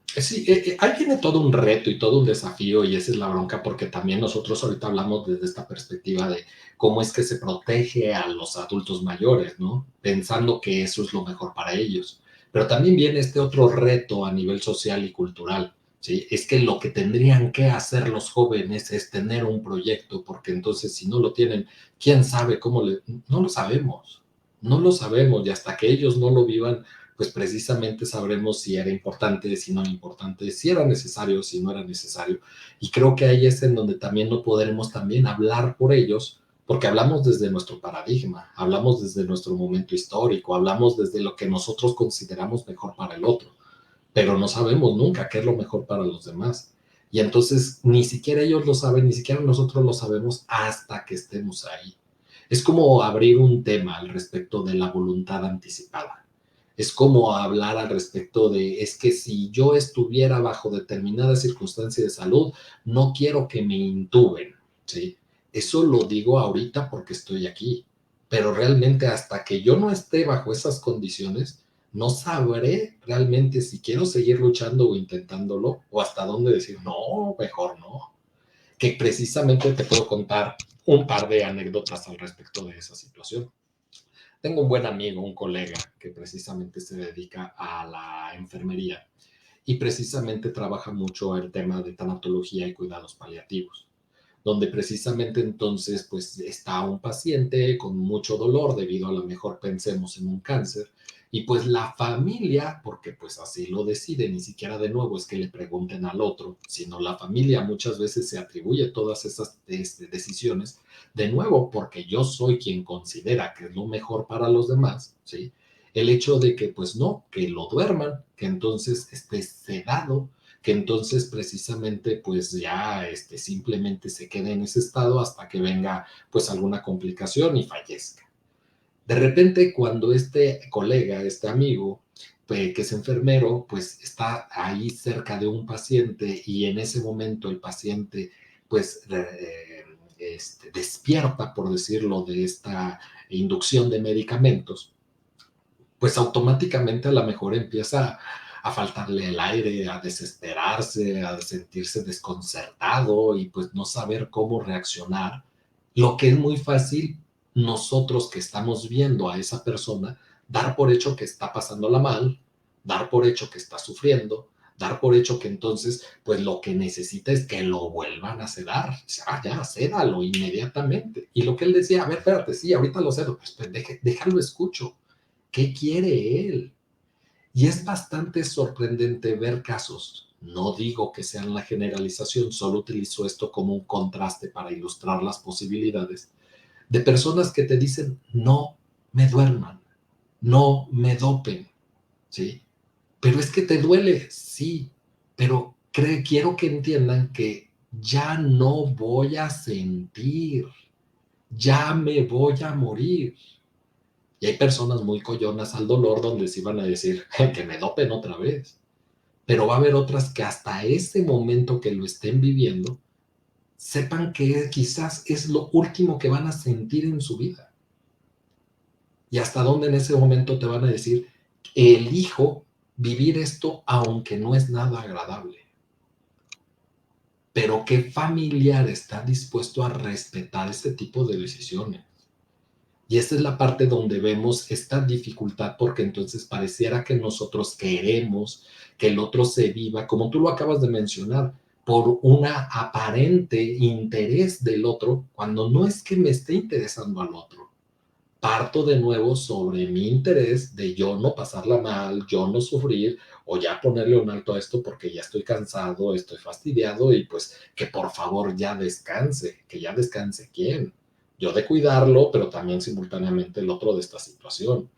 Sí, ahí viene todo un reto y todo un desafío y esa es la bronca porque también nosotros ahorita hablamos desde esta perspectiva de cómo es que se protege a los adultos mayores, ¿no? Pensando que eso es lo mejor para ellos. Pero también viene este otro reto a nivel social y cultural, ¿sí? Es que lo que tendrían que hacer los jóvenes es tener un proyecto porque entonces si no lo tienen, ¿quién sabe cómo le...? No lo sabemos, no lo sabemos y hasta que ellos no lo vivan pues precisamente sabremos si era importante, si no era importante, si era necesario, si no era necesario. Y creo que ahí es en donde también no podremos también hablar por ellos, porque hablamos desde nuestro paradigma, hablamos desde nuestro momento histórico, hablamos desde lo que nosotros consideramos mejor para el otro, pero no sabemos nunca qué es lo mejor para los demás. Y entonces ni siquiera ellos lo saben, ni siquiera nosotros lo sabemos hasta que estemos ahí. Es como abrir un tema al respecto de la voluntad anticipada. Es como hablar al respecto de, es que si yo estuviera bajo determinada circunstancia de salud, no quiero que me intuben, ¿sí? Eso lo digo ahorita porque estoy aquí, pero realmente hasta que yo no esté bajo esas condiciones, no sabré realmente si quiero seguir luchando o intentándolo o hasta dónde decir, no, mejor no. Que precisamente te puedo contar un par de anécdotas al respecto de esa situación. Tengo un buen amigo, un colega que precisamente se dedica a la enfermería y precisamente trabaja mucho el tema de tanatología y cuidados paliativos, donde precisamente entonces pues está un paciente con mucho dolor debido a lo mejor pensemos en un cáncer y pues la familia, porque pues así lo decide, ni siquiera de nuevo es que le pregunten al otro, sino la familia muchas veces se atribuye todas esas decisiones de nuevo porque yo soy quien considera que es lo mejor para los demás, ¿sí? El hecho de que pues no, que lo duerman, que entonces esté sedado, que entonces precisamente pues ya simplemente se quede en ese estado hasta que venga pues alguna complicación y fallezca. De repente cuando este colega, este amigo, pues, que es enfermero, pues está ahí cerca de un paciente y en ese momento el paciente pues despierta, por decirlo, de esta inducción de medicamentos, pues automáticamente a lo mejor empieza a faltarle el aire, a desesperarse, a sentirse desconcertado y pues no saber cómo reaccionar. Lo que es muy fácil nosotros que estamos viendo a esa persona, dar por hecho que está pasándola mal, dar por hecho que está sufriendo, dar por hecho que entonces pues lo que necesita es que lo vuelvan a sedar. Ya, sédalo inmediatamente. Y lo que él decía, a ver, espérate, sí, ahorita lo cedo, pues déjalo escucho. ¿Qué quiere él? Y es bastante sorprendente ver casos, no digo que sean la generalización, solo utilizo esto como un contraste para ilustrar las posibilidades, de personas que te dicen, no me duerman, no me dopen, ¿sí? Pero es que te duele, sí, pero quiero que entiendan que ya no voy a sentir, ya me voy a morir. Y hay personas muy collonas al dolor donde sí van a decir que me dopen otra vez. Pero va a haber otras que hasta ese momento que lo estén viviendo, sepan que quizás es lo último que van a sentir en su vida. Y hasta dónde en ese momento te van a decir, elijo vivir esto aunque no es nada agradable. Pero ¿qué familiar está dispuesto a respetar este tipo de decisiones? Y esta es la parte donde vemos esta dificultad porque entonces pareciera que nosotros queremos que el otro se viva, como tú lo acabas de mencionar, por una aparente interés del otro, cuando no es que me esté interesando al otro. Parto de nuevo sobre mi interés de yo no pasarla mal, yo no sufrir o ya ponerle un alto a esto porque ya estoy cansado, estoy fastidiado y pues que por favor ya descanse, que ya descanse quién. Yo de cuidarlo, pero también simultáneamente el otro de esta situación.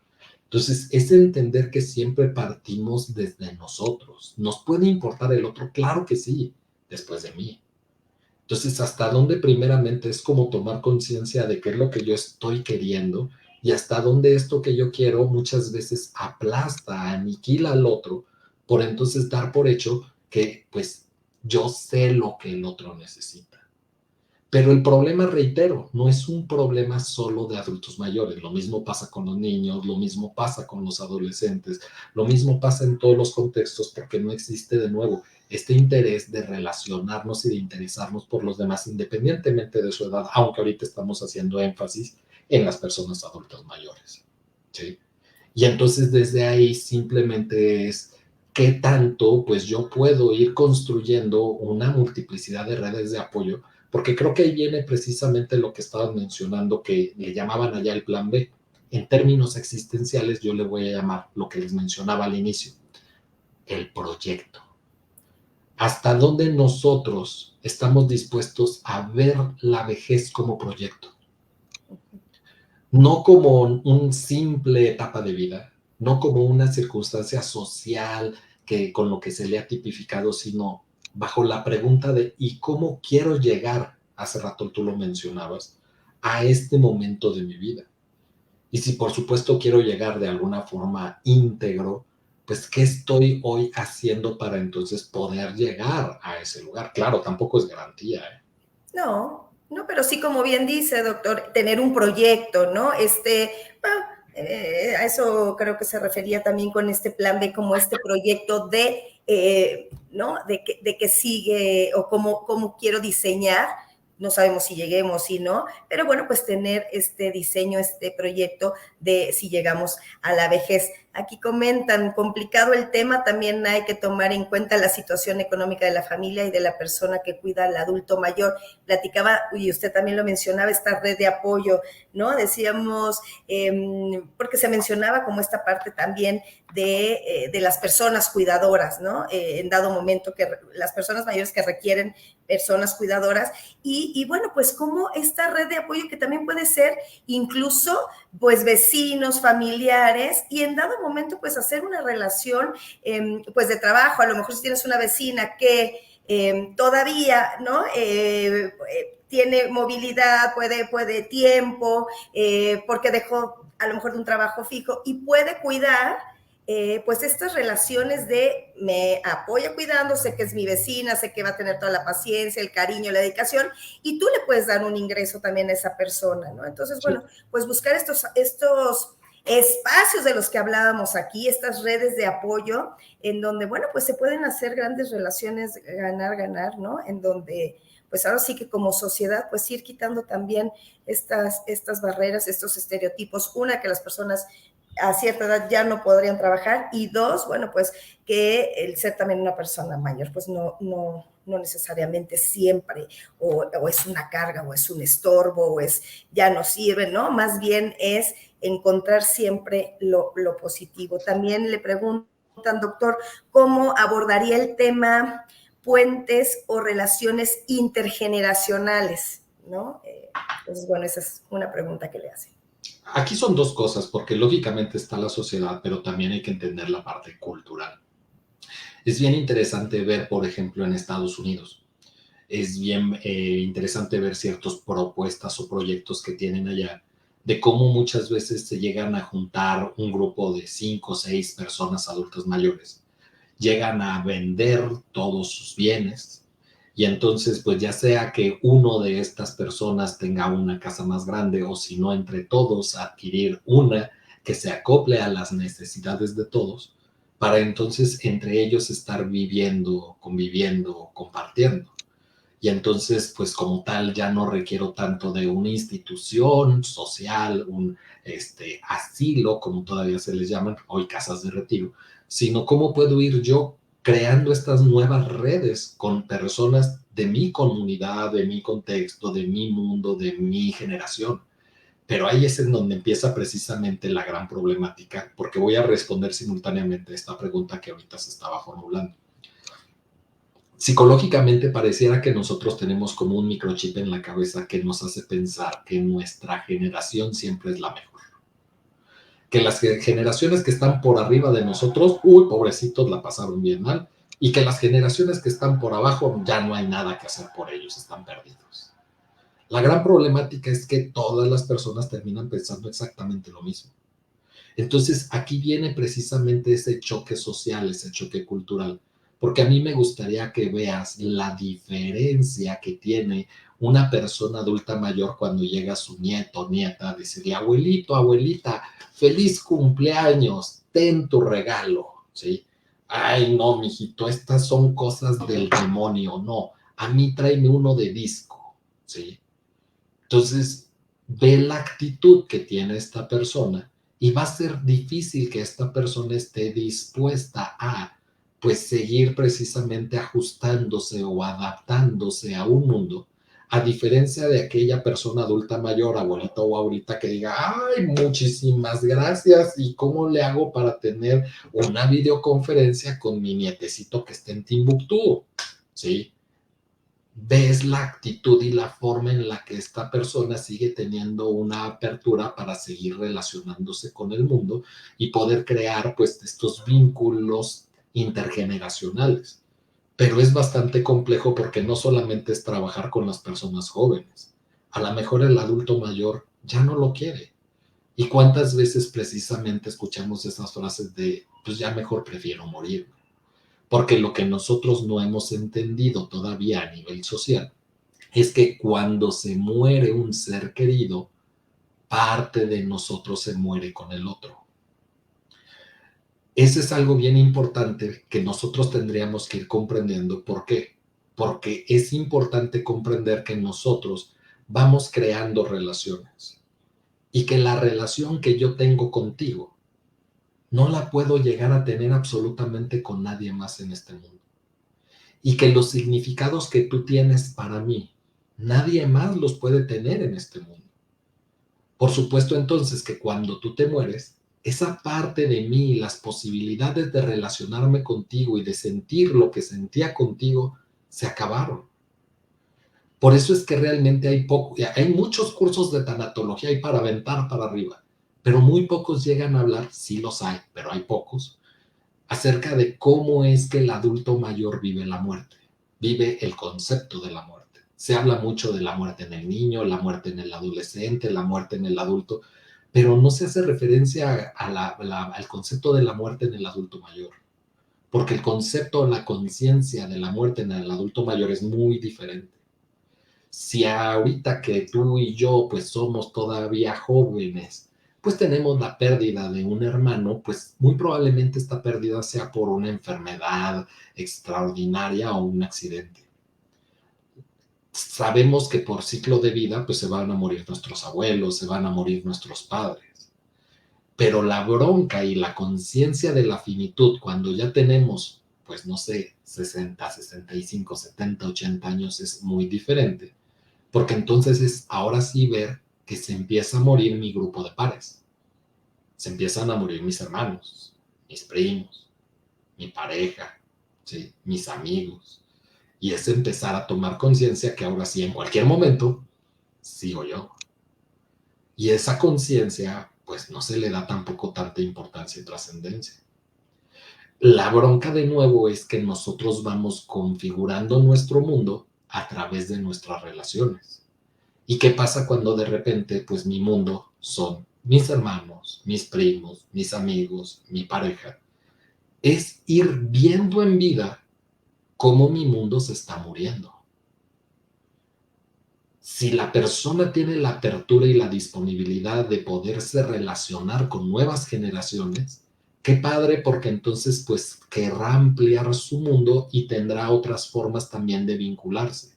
Entonces, es entender que siempre partimos desde nosotros. ¿Nos puede importar el otro? Claro que sí, después de mí. Entonces, hasta dónde primeramente es como tomar conciencia de qué es lo que yo estoy queriendo y hasta dónde esto que yo quiero muchas veces aplasta, aniquila al otro, por entonces dar por hecho que pues yo sé lo que el otro necesita. Pero el problema, reitero, no es un problema solo de adultos mayores. Lo mismo pasa con los niños, lo mismo pasa con los adolescentes, lo mismo pasa en todos los contextos porque no existe de nuevo este interés de relacionarnos y de interesarnos por los demás independientemente de su edad, aunque ahorita estamos haciendo énfasis en las personas adultas mayores. ¿Sí? Y entonces desde ahí simplemente es qué tanto pues yo puedo ir construyendo una multiplicidad de redes de apoyo, porque creo que ahí viene precisamente lo que estaban mencionando, que le llamaban allá el plan B. En términos existenciales yo le voy a llamar lo que les mencionaba al inicio, el proyecto. ¿Hasta dónde nosotros estamos dispuestos a ver la vejez como proyecto? No como un simple etapa de vida, no como una circunstancia social que con lo que se le ha tipificado, sino bajo la pregunta de ¿y cómo quiero llegar? Hace rato tú lo mencionabas, a este momento de mi vida. Y si por supuesto quiero llegar de alguna forma íntegro, pues ¿qué estoy hoy haciendo para entonces poder llegar a ese lugar? Claro, tampoco es garantía, ¿eh? No, no, pero sí, como bien dice, doctor, tener un proyecto, ¿no? Bueno, a eso creo que se refería también con este plan B, como este proyecto de, ¿no? De que sigue o cómo quiero diseñar. No sabemos si lleguemos, si no, pero bueno, pues tener este diseño, este proyecto de si llegamos a la vejez. Aquí comentan, complicado el tema, también hay que tomar en cuenta la situación económica de la familia y de la persona que cuida al adulto mayor. Platicaba, y usted también lo mencionaba, esta red de apoyo, ¿no? Decíamos, porque se mencionaba como esta parte también de las personas cuidadoras, ¿no? En dado momento, que las personas mayores que requieren personas cuidadoras, y bueno, pues como esta red de apoyo que también puede ser incluso pues vecinos, familiares, y en dado momento pues hacer una relación pues de trabajo. A lo mejor si tienes una vecina que todavía, ¿no? Tiene movilidad, puede tiempo, porque dejó a lo mejor de un trabajo fijo y puede cuidar, pues estas relaciones de me apoya cuidando, sé que es mi vecina, sé que va a tener toda la paciencia, el cariño, la dedicación, y tú le puedes dar un ingreso también a esa persona, ¿no? Entonces, Sí. bueno, pues buscar estos espacios de los que hablábamos aquí, estas redes de apoyo, en donde, bueno, pues se pueden hacer grandes relaciones, ganar, ¿no? En donde, pues ahora sí que como sociedad, pues ir quitando también estas barreras, estos estereotipos. Una, que las personas a cierta edad ya no podrían trabajar, y dos, bueno, pues que el ser también una persona mayor, pues no necesariamente siempre o es una carga o es un estorbo o ya no sirve, ¿no? Más bien es encontrar siempre lo positivo. También le preguntan, doctor, ¿cómo abordaría el tema puentes o relaciones intergeneracionales? ¿No? Entonces, bueno, esa es una pregunta que le hacen. Aquí son dos cosas, porque lógicamente está la sociedad, pero también hay que entender la parte cultural. Es bien interesante ver, por ejemplo, en Estados Unidos. Es bien interesante ver ciertas propuestas o proyectos que tienen allá, de cómo muchas veces se llegan a juntar un grupo de 5 o 6 personas adultas mayores, llegan a vender todos sus bienes, y entonces pues ya sea que uno de estas personas tenga una casa más grande, o si no, entre todos adquirir una que se acople a las necesidades de todos, para entonces entre ellos estar viviendo, conviviendo, compartiendo. Y entonces, pues como tal, ya no requiero tanto de una institución social, un asilo, como todavía se les llaman, hoy casas de retiro, sino cómo puedo ir yo creando estas nuevas redes con personas de mi comunidad, de mi contexto, de mi mundo, de mi generación. Pero ahí es en donde empieza precisamente la gran problemática, porque voy a responder simultáneamente a esta pregunta que ahorita se estaba formulando. Psicológicamente pareciera que nosotros tenemos como un microchip en la cabeza que nos hace pensar que nuestra generación siempre es la mejor. Que las generaciones que están por arriba de nosotros, uy, pobrecitos, la pasaron bien mal, y que las generaciones que están por abajo ya no hay nada que hacer por ellos, están perdidos. La gran problemática es que todas las personas terminan pensando exactamente lo mismo. Entonces, aquí viene precisamente ese choque social, ese choque cultural, porque a mí me gustaría que veas la diferencia que tiene una persona adulta mayor cuando llega su nieto o nieta a decirle, abuelito, abuelita, feliz cumpleaños, ten tu regalo, ¿sí? Ay, no, mijito, estas son cosas del demonio, no, a mí tráeme uno de disco, ¿sí? Entonces, ve la actitud que tiene esta persona, y va a ser difícil que esta persona esté dispuesta a, pues, seguir precisamente ajustándose o adaptándose a un mundo, a diferencia de aquella persona adulta mayor, abuelito o abuelita, que diga, ay, muchísimas gracias, ¿y cómo le hago para tener una videoconferencia con mi nietecito que está en Timbuktu? ¿Sí? Ves la actitud y la forma en la que esta persona sigue teniendo una apertura para seguir relacionándose con el mundo y poder crear pues estos vínculos intergeneracionales. Pero es bastante complejo, porque no solamente es trabajar con las personas jóvenes. A lo mejor el adulto mayor ya no lo quiere. ¿Y cuántas veces precisamente escuchamos esas frases de, pues ya mejor prefiero morir? Porque lo que nosotros no hemos entendido todavía a nivel social es que cuando se muere un ser querido, parte de nosotros se muere con el otro. Ese es algo bien importante que nosotros tendríamos que ir comprendiendo. ¿Por qué? Porque es importante comprender que nosotros vamos creando relaciones. y que la relación que yo tengo contigo no la puedo llegar a tener absolutamente con nadie más en este mundo. Y que los significados que tú tienes para mí, nadie más los puede tener en este mundo. Por supuesto, entonces, que cuando tú te mueres, esa parte de mí, las posibilidades de relacionarme contigo y de sentir lo que sentía contigo, se acabaron. Por eso es que realmente hay muchos cursos de tanatología y para aventar para arriba, pero muy pocos llegan a hablar, sí los hay, pero hay pocos, acerca de cómo es que el adulto mayor vive la muerte, vive el concepto de la muerte. Se habla mucho de la muerte en el niño, la muerte en el adolescente, la muerte en el adulto, pero no se hace referencia al concepto de la muerte en el adulto mayor, porque el concepto o la conciencia de la muerte en el adulto mayor es muy diferente. Si ahorita que tú y yo pues somos todavía jóvenes, pues tenemos la pérdida de un hermano, pues muy probablemente esta pérdida sea por una enfermedad extraordinaria o un accidente. Sabemos que por ciclo de vida pues se van a morir nuestros abuelos, se van a morir nuestros padres, pero la bronca y la conciencia de la finitud cuando ya tenemos pues no sé, 60, 65, 70, 80 años es muy diferente. Porque entonces es ahora sí ver que se empieza a morir mi grupo de pares. Se empiezan a morir mis hermanos, mis primos, mi pareja, ¿sí? Mis amigos. Y es empezar a tomar conciencia que ahora sí, en cualquier momento, sigo yo. Y esa conciencia, pues no se le da tampoco tanta importancia y trascendencia. La bronca de nuevo es que nosotros vamos configurando nuestro mundo a través de nuestras relaciones. ¿Y qué pasa cuando de repente, pues mi mundo son mis hermanos, mis primos, mis amigos, mi pareja? Es ir viendo en vida cómo mi mundo se está muriendo. Si la persona tiene la apertura y la disponibilidad de poderse relacionar con nuevas generaciones, qué padre, porque entonces pues querrá ampliar su mundo y tendrá otras formas también de vincularse.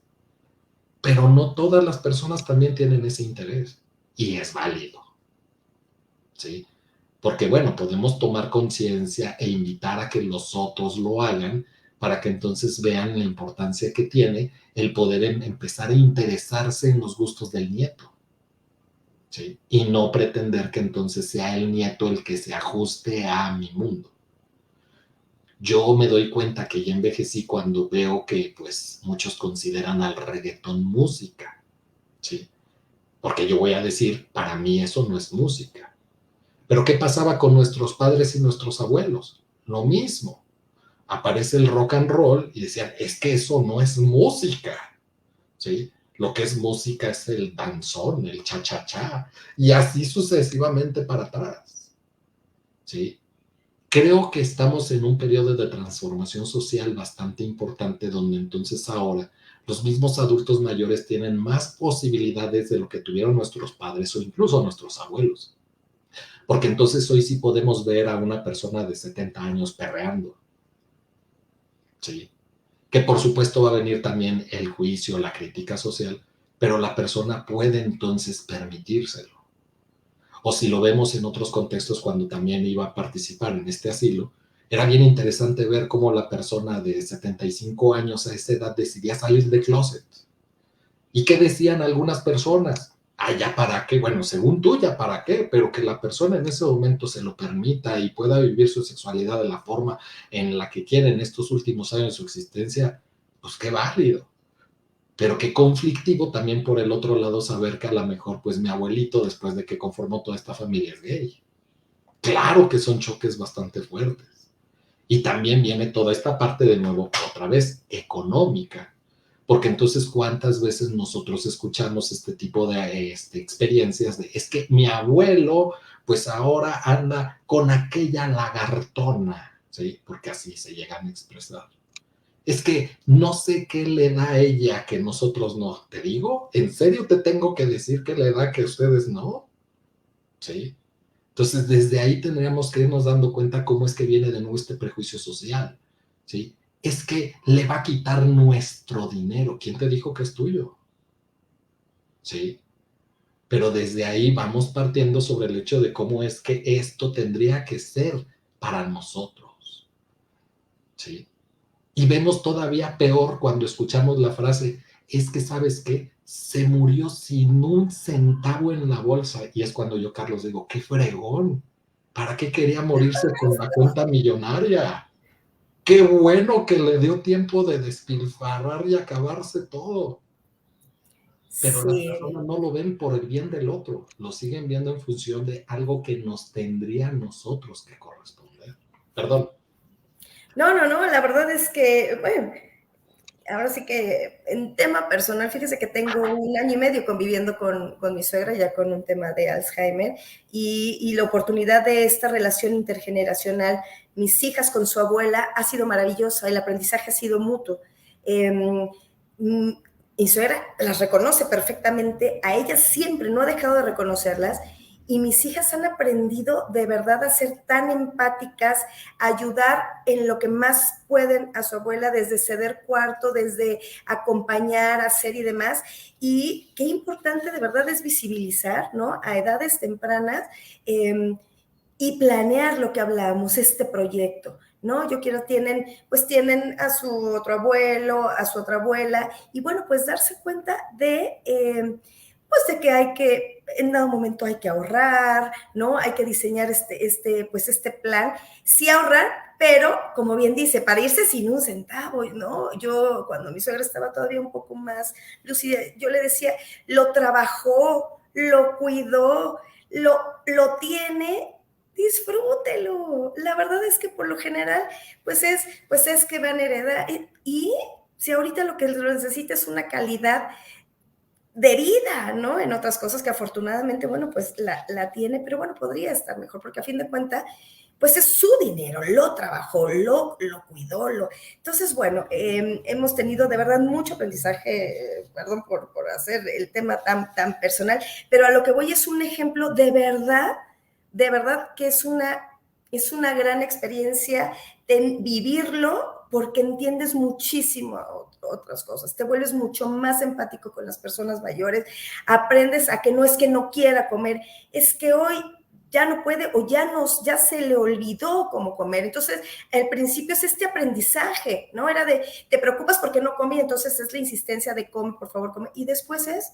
Pero no todas las personas también tienen ese interés y es válido, ¿sí? Porque bueno, podemos tomar conciencia e invitar a que los otros lo hagan para que entonces vean la importancia que tiene el poder empezar a interesarse en los gustos del nieto, ¿sí? Y no pretender que entonces sea el nieto el que se ajuste a mi mundo. Yo me doy cuenta que ya envejecí cuando veo que pues muchos consideran al reggaetón música, ¿sí? Porque yo voy a decir, para mí eso no es música. Pero ¿qué pasaba con nuestros padres y nuestros abuelos? Lo mismo. Aparece el rock and roll y decían, es que eso no es música, ¿sí? Lo que es música es el danzón, el cha-cha-cha, y así sucesivamente para atrás, ¿sí? Creo que estamos en un periodo de transformación social bastante importante donde entonces ahora los mismos adultos mayores tienen más posibilidades de lo que tuvieron nuestros padres o incluso nuestros abuelos. Porque entonces hoy sí podemos ver a una persona de 70 años perreando, ¿sí? Que por supuesto va a venir también el juicio, la crítica social, pero la persona puede entonces permitírselo. O si lo vemos en otros contextos, cuando también iba a participar en este asilo, era bien interesante ver cómo la persona de 75 años a esa edad decidía salir de closet. ¿Y qué decían algunas personas? Ah, ya para qué, bueno, según tú, ya para qué, pero que la persona en ese momento se lo permita y pueda vivir su sexualidad de la forma en la que quiere en estos últimos años de su existencia, pues qué válido. Pero qué conflictivo también por el otro lado saber que a lo mejor pues mi abuelito después de que conformó toda esta familia es gay. Claro que son choques bastante fuertes. Y también viene toda esta parte de nuevo, otra vez, económica. Porque entonces, ¿cuántas veces nosotros escuchamos este tipo de experiencias de, es que mi abuelo, pues ahora anda con aquella lagartona, ¿sí? Porque así se llegan a expresar. Es que no sé qué le da a ella que nosotros no. ¿Te digo? ¿En serio te tengo que decir qué le da que ustedes no? ¿Sí? Entonces, desde ahí tendríamos que irnos dando cuenta cómo es que viene de nuevo este prejuicio social, ¿sí? Es que le va a quitar nuestro dinero. ¿Quién te dijo que es tuyo? ¿Sí? Pero desde ahí vamos partiendo sobre el hecho de cómo es que esto tendría que ser para nosotros, ¿sí? Y vemos todavía peor cuando escuchamos la frase, es que, ¿sabes qué? Se murió sin un centavo en la bolsa. Y es cuando yo, Carlos, digo, qué fregón. ¿Para qué quería morirse con la cuenta millonaria? Qué bueno que le dio tiempo de despilfarrar y acabarse todo. Pero las Sí. personas no lo ven por el bien del otro, lo siguen viendo en función de algo que nos tendría a nosotros que corresponder. Perdón. No, no, no, la verdad es que, bueno, ahora sí que en tema personal, fíjese que tengo 1 año y medio conviviendo con mi suegra, ya con un tema de Alzheimer, y la oportunidad de esta relación intergeneracional, mis hijas con su abuela, ha sido maravillosa, el aprendizaje ha sido mutuo. Eh, mi suegra las reconoce perfectamente, a ellas siempre, no ha dejado de reconocerlas, y mis hijas han aprendido de verdad a ser tan empáticas, a ayudar en lo que más pueden a su abuela, desde ceder cuarto, desde acompañar, hacer y demás. Y qué importante de verdad es visibilizar, ¿no? A edades tempranas y planear lo que hablamos, este proyecto, ¿no? Yo quiero, tienen a su otro abuelo, a su otra abuela, y bueno, pues darse cuenta pues de que en dado momento hay que ahorrar, ¿no? Hay que diseñar pues este plan, sí ahorrar, pero como bien dice, para irse sin un centavo, ¿no? Yo, cuando mi suegra estaba todavía un poco más lúcida, yo le decía, lo trabajó, lo cuidó, lo tiene, disfrútelo. La verdad es que por lo general, pues es que van a heredar. Y si ahorita lo que necesita es una calidad de vida, ¿no? En otras cosas que afortunadamente, bueno, pues la tiene, pero bueno, podría estar mejor, porque a fin de cuentas, pues es su dinero, lo trabajó, lo cuidó, Entonces, bueno, hemos tenido de verdad mucho aprendizaje, perdón por hacer el tema tan personal, pero a lo que voy es un ejemplo de verdad que es una gran experiencia de vivirlo, porque entiendes muchísimo otras cosas, te vuelves mucho más empático con las personas mayores, aprendes a que no es que no quiera comer, es que hoy ya no puede o ya se le olvidó cómo comer. Entonces, al principio es este aprendizaje, ¿no? Era te preocupas porque no come, y entonces es la insistencia de come, por favor, come. Y después es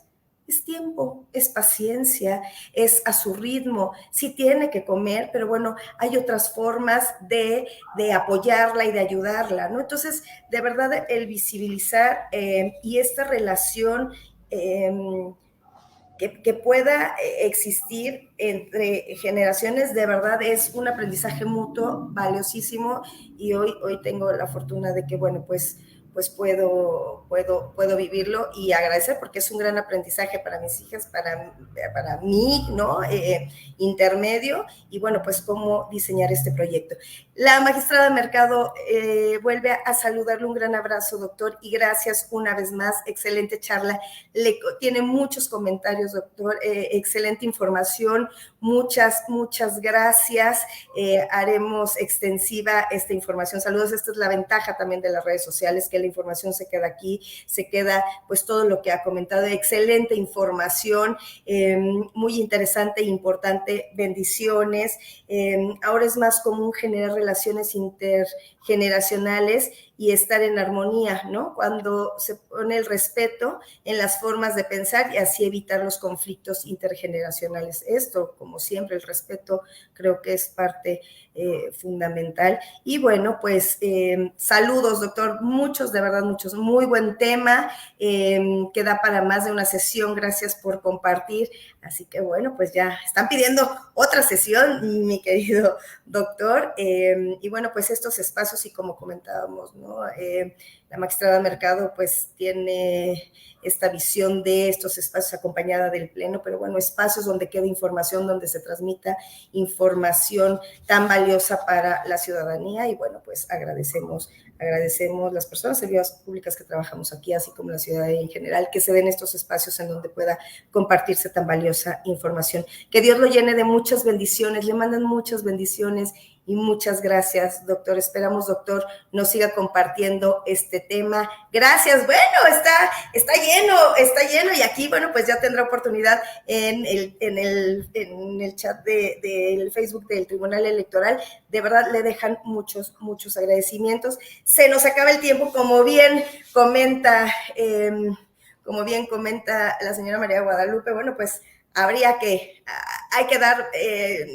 tiempo, es paciencia, es a su ritmo. Sí tiene que comer, pero bueno, hay otras formas de apoyarla y de ayudarla, ¿no? Entonces, de verdad, el visibilizar y esta relación que pueda existir entre generaciones, de verdad es un aprendizaje mutuo valiosísimo, y hoy tengo la fortuna de que, bueno, pues puedo vivirlo y agradecer, porque es un gran aprendizaje para mis hijas, para mí, ¿no? Intermedio, y bueno, pues cómo diseñar este proyecto. La magistrada Mercado vuelve a saludarle, un gran abrazo, doctor, y gracias una vez más, excelente charla, tiene muchos comentarios, doctor, excelente información, muchas gracias, haremos extensiva esta información. Saludos, esta es la ventaja también de las redes sociales, que la información se queda aquí, se queda pues todo lo que ha comentado, excelente información, muy interesante e importante, bendiciones. Ahora es más común generar relaciones intergeneracionales y estar en armonía, ¿no? Cuando se pone el respeto en las formas de pensar, y así evitar los conflictos intergeneracionales. Esto, como siempre, el respeto creo que es parte fundamental. Y bueno, pues saludos, doctor, muchos, de verdad, muchos, muy buen tema, que da para más de una sesión, gracias por compartir. Así que bueno, pues ya están pidiendo otra sesión, mi querido doctor, y bueno, pues estos espacios, y como comentábamos, ¿no? La magistrada Mercado pues tiene esta visión de estos espacios acompañada del pleno, pero bueno, espacios donde quede información, donde se transmita información tan valiosa para la ciudadanía, y bueno, pues agradecemos las personas servidoras públicas que trabajamos aquí, así como la ciudadanía en general, que se den estos espacios en donde pueda compartirse tan valiosa información. Que Dios lo llene de muchas bendiciones, le mandan muchas bendiciones y muchas gracias, doctor. Esperamos, doctor, nos siga compartiendo este tema. Gracias. Bueno, está lleno y aquí, bueno, pues ya tendrá oportunidad en el chat del Facebook del Tribunal Electoral. De verdad, le dejan muchos agradecimientos. Se nos acaba el tiempo, como bien comenta la señora María Guadalupe. Bueno, pues hay que dar,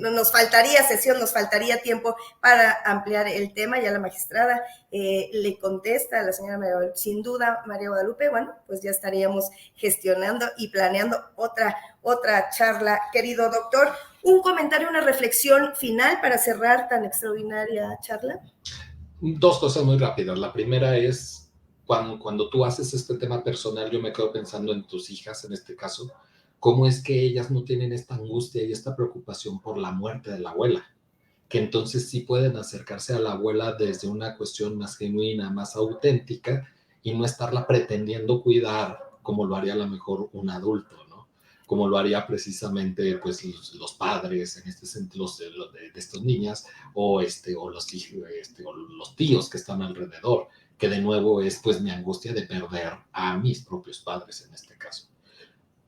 nos faltaría sesión, nos faltaría tiempo para ampliar el tema. Ya la magistrada le contesta a la señora María Guadalupe, sin duda, María Guadalupe. Bueno, pues ya estaríamos gestionando y planeando otra charla. Querido doctor, un comentario, una reflexión final para cerrar tan extraordinaria charla. Dos cosas muy rápidas. La primera es, cuando tú haces este tema personal, yo me quedo pensando en tus hijas, en este caso, cómo es que ellas no tienen esta angustia y esta preocupación por la muerte de la abuela, que entonces sí pueden acercarse a la abuela desde una cuestión más genuina, más auténtica, y no estarla pretendiendo cuidar como lo haría a lo mejor un adulto, ¿no? Como lo haría precisamente pues los padres, en este sentido, de estas niñas, o los tíos que están alrededor, que de nuevo es pues mi angustia de perder a mis propios padres en este caso.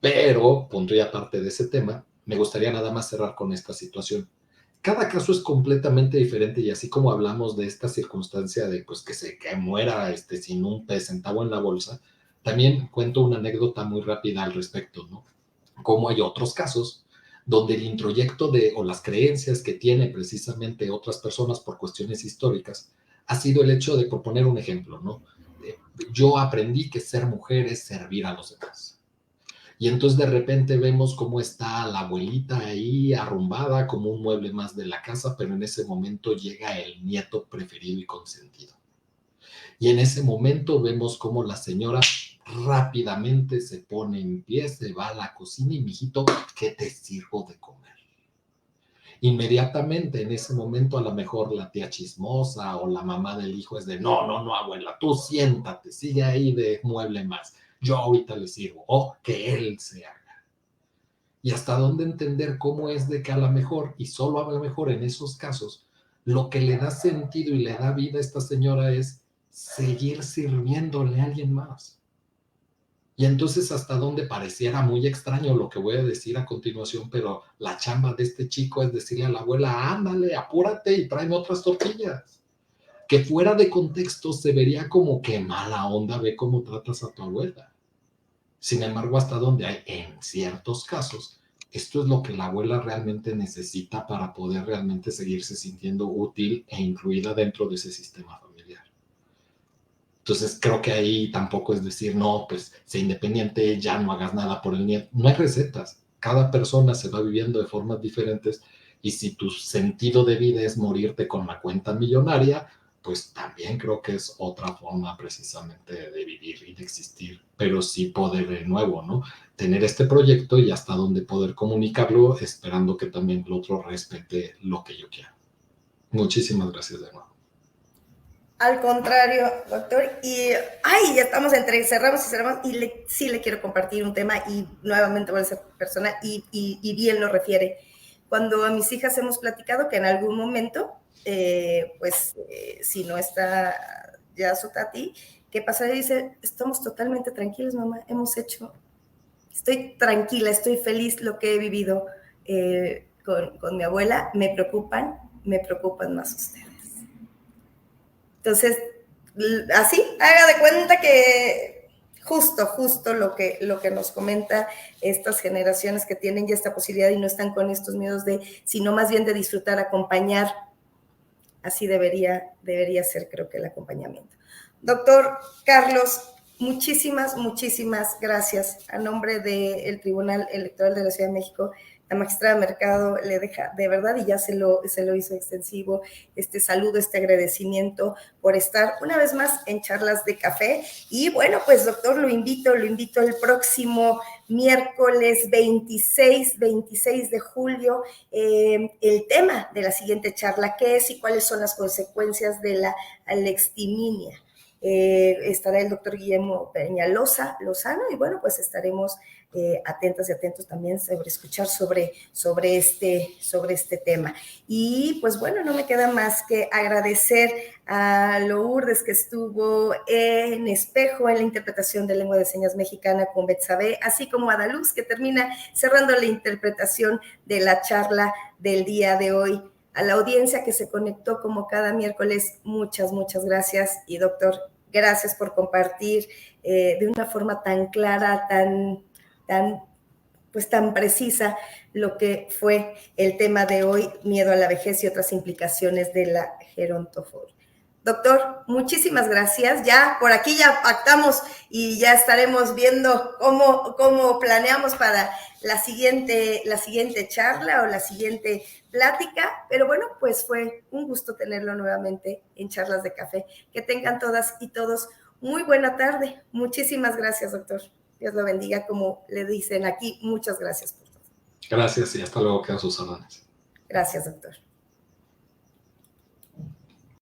Pero, pondría aparte de ese tema, me gustaría nada más cerrar con esta situación. Cada caso es completamente diferente, y así como hablamos de esta circunstancia de pues que muera sin un centavo en la bolsa, también cuento una anécdota muy rápida al respecto, ¿no? Como hay otros casos donde el introyecto o las creencias que tienen precisamente otras personas por cuestiones históricas ha sido el hecho de, por poner un ejemplo, ¿no? Yo aprendí que ser mujer es servir a los demás. Y entonces de repente vemos cómo está la abuelita ahí arrumbada como un mueble más de la casa, pero en ese momento llega el nieto preferido y consentido. Y en ese momento vemos cómo la señora rápidamente se pone en pie, se va a la cocina y, mijito, ¿qué te sirvo de comer? Inmediatamente en ese momento a lo mejor la tía chismosa o la mamá del hijo es de no, abuela, tú siéntate, sigue ahí de mueble más, yo ahorita le sirvo, o que él se haga. Y hasta dónde entender cómo es de que a lo mejor, y solo a lo mejor en esos casos, lo que le da sentido y le da vida a esta señora es seguir sirviéndole a alguien más. Y entonces hasta donde pareciera muy extraño lo que voy a decir a continuación, pero la chamba de este chico es decirle a la abuela, ándale, apúrate y tráeme otras tortillas. Que fuera de contexto se vería como que mala onda, ve cómo tratas a tu abuela. Sin embargo, hasta donde hay, en ciertos casos, esto es lo que la abuela realmente necesita para poder realmente seguirse sintiendo útil e incluida dentro de ese sistema familiar. Entonces creo que ahí tampoco es decir, no, pues sé independiente, ya no hagas nada por el nieto. No hay recetas. Cada persona se va viviendo de formas diferentes, y si tu sentido de vida es morirte con la cuenta millonaria, pues también creo que es otra forma precisamente de vivir y de existir, pero sí poder de nuevo, ¿no? Tener este proyecto y hasta dónde poder comunicarlo, esperando que también el otro respete lo que yo quiera. Muchísimas gracias de nuevo. Al contrario, doctor, y ya estamos cerramos, y sí le quiero compartir un tema, y nuevamente voy a ser persona, y bien lo refiere. Cuando a mis hijas hemos platicado que en algún momento, si no está ya su tati, ¿qué pasa? Y dice, estamos totalmente tranquilos, mamá, estoy tranquila, estoy feliz, lo que he vivido con mi abuela, me preocupan más ustedes. Entonces, así, haga de cuenta que justo lo que nos comenta estas generaciones que tienen ya esta posibilidad y no están con estos miedos sino más bien de disfrutar, acompañar. Así debería ser, creo que, el acompañamiento. Doctor Carlos, muchísimas gracias. A nombre del Tribunal Electoral de la Ciudad de México, la magistrada Mercado le deja, de verdad, y ya se lo hizo extensivo, este saludo, este agradecimiento por estar una vez más en Charlas de Café. Y bueno, pues doctor, lo invito el próximo miércoles 26 de julio, el tema de la siguiente charla, qué es y cuáles son las consecuencias de la alexitiminia. estará el doctor Guillermo Peñalosa Lozano, y bueno, pues estaremos atentas y atentos también sobre escuchar sobre este tema. Y pues bueno, no me queda más que agradecer a Lourdes, que estuvo en espejo en la interpretación de lengua de señas mexicana con Betsabe, así como a Daluz, que termina cerrando la interpretación de la charla del día de hoy. A la audiencia que se conectó como cada miércoles, muchas gracias. Y doctor, gracias por compartir de una forma tan clara, tan precisa lo que fue el tema de hoy, miedo a la vejez y otras implicaciones de la gerontofobia. Doctor, muchísimas gracias. Ya por aquí ya pactamos y ya estaremos viendo cómo planeamos para la siguiente charla o la siguiente plática. Pero bueno, pues fue un gusto tenerlo nuevamente en Charlas de Café. Que tengan todas y todos muy buena tarde. Muchísimas gracias, doctor. Dios lo bendiga, como le dicen aquí. Muchas gracias por todo. Gracias y hasta luego, quedan sus órdenes. Gracias, doctor.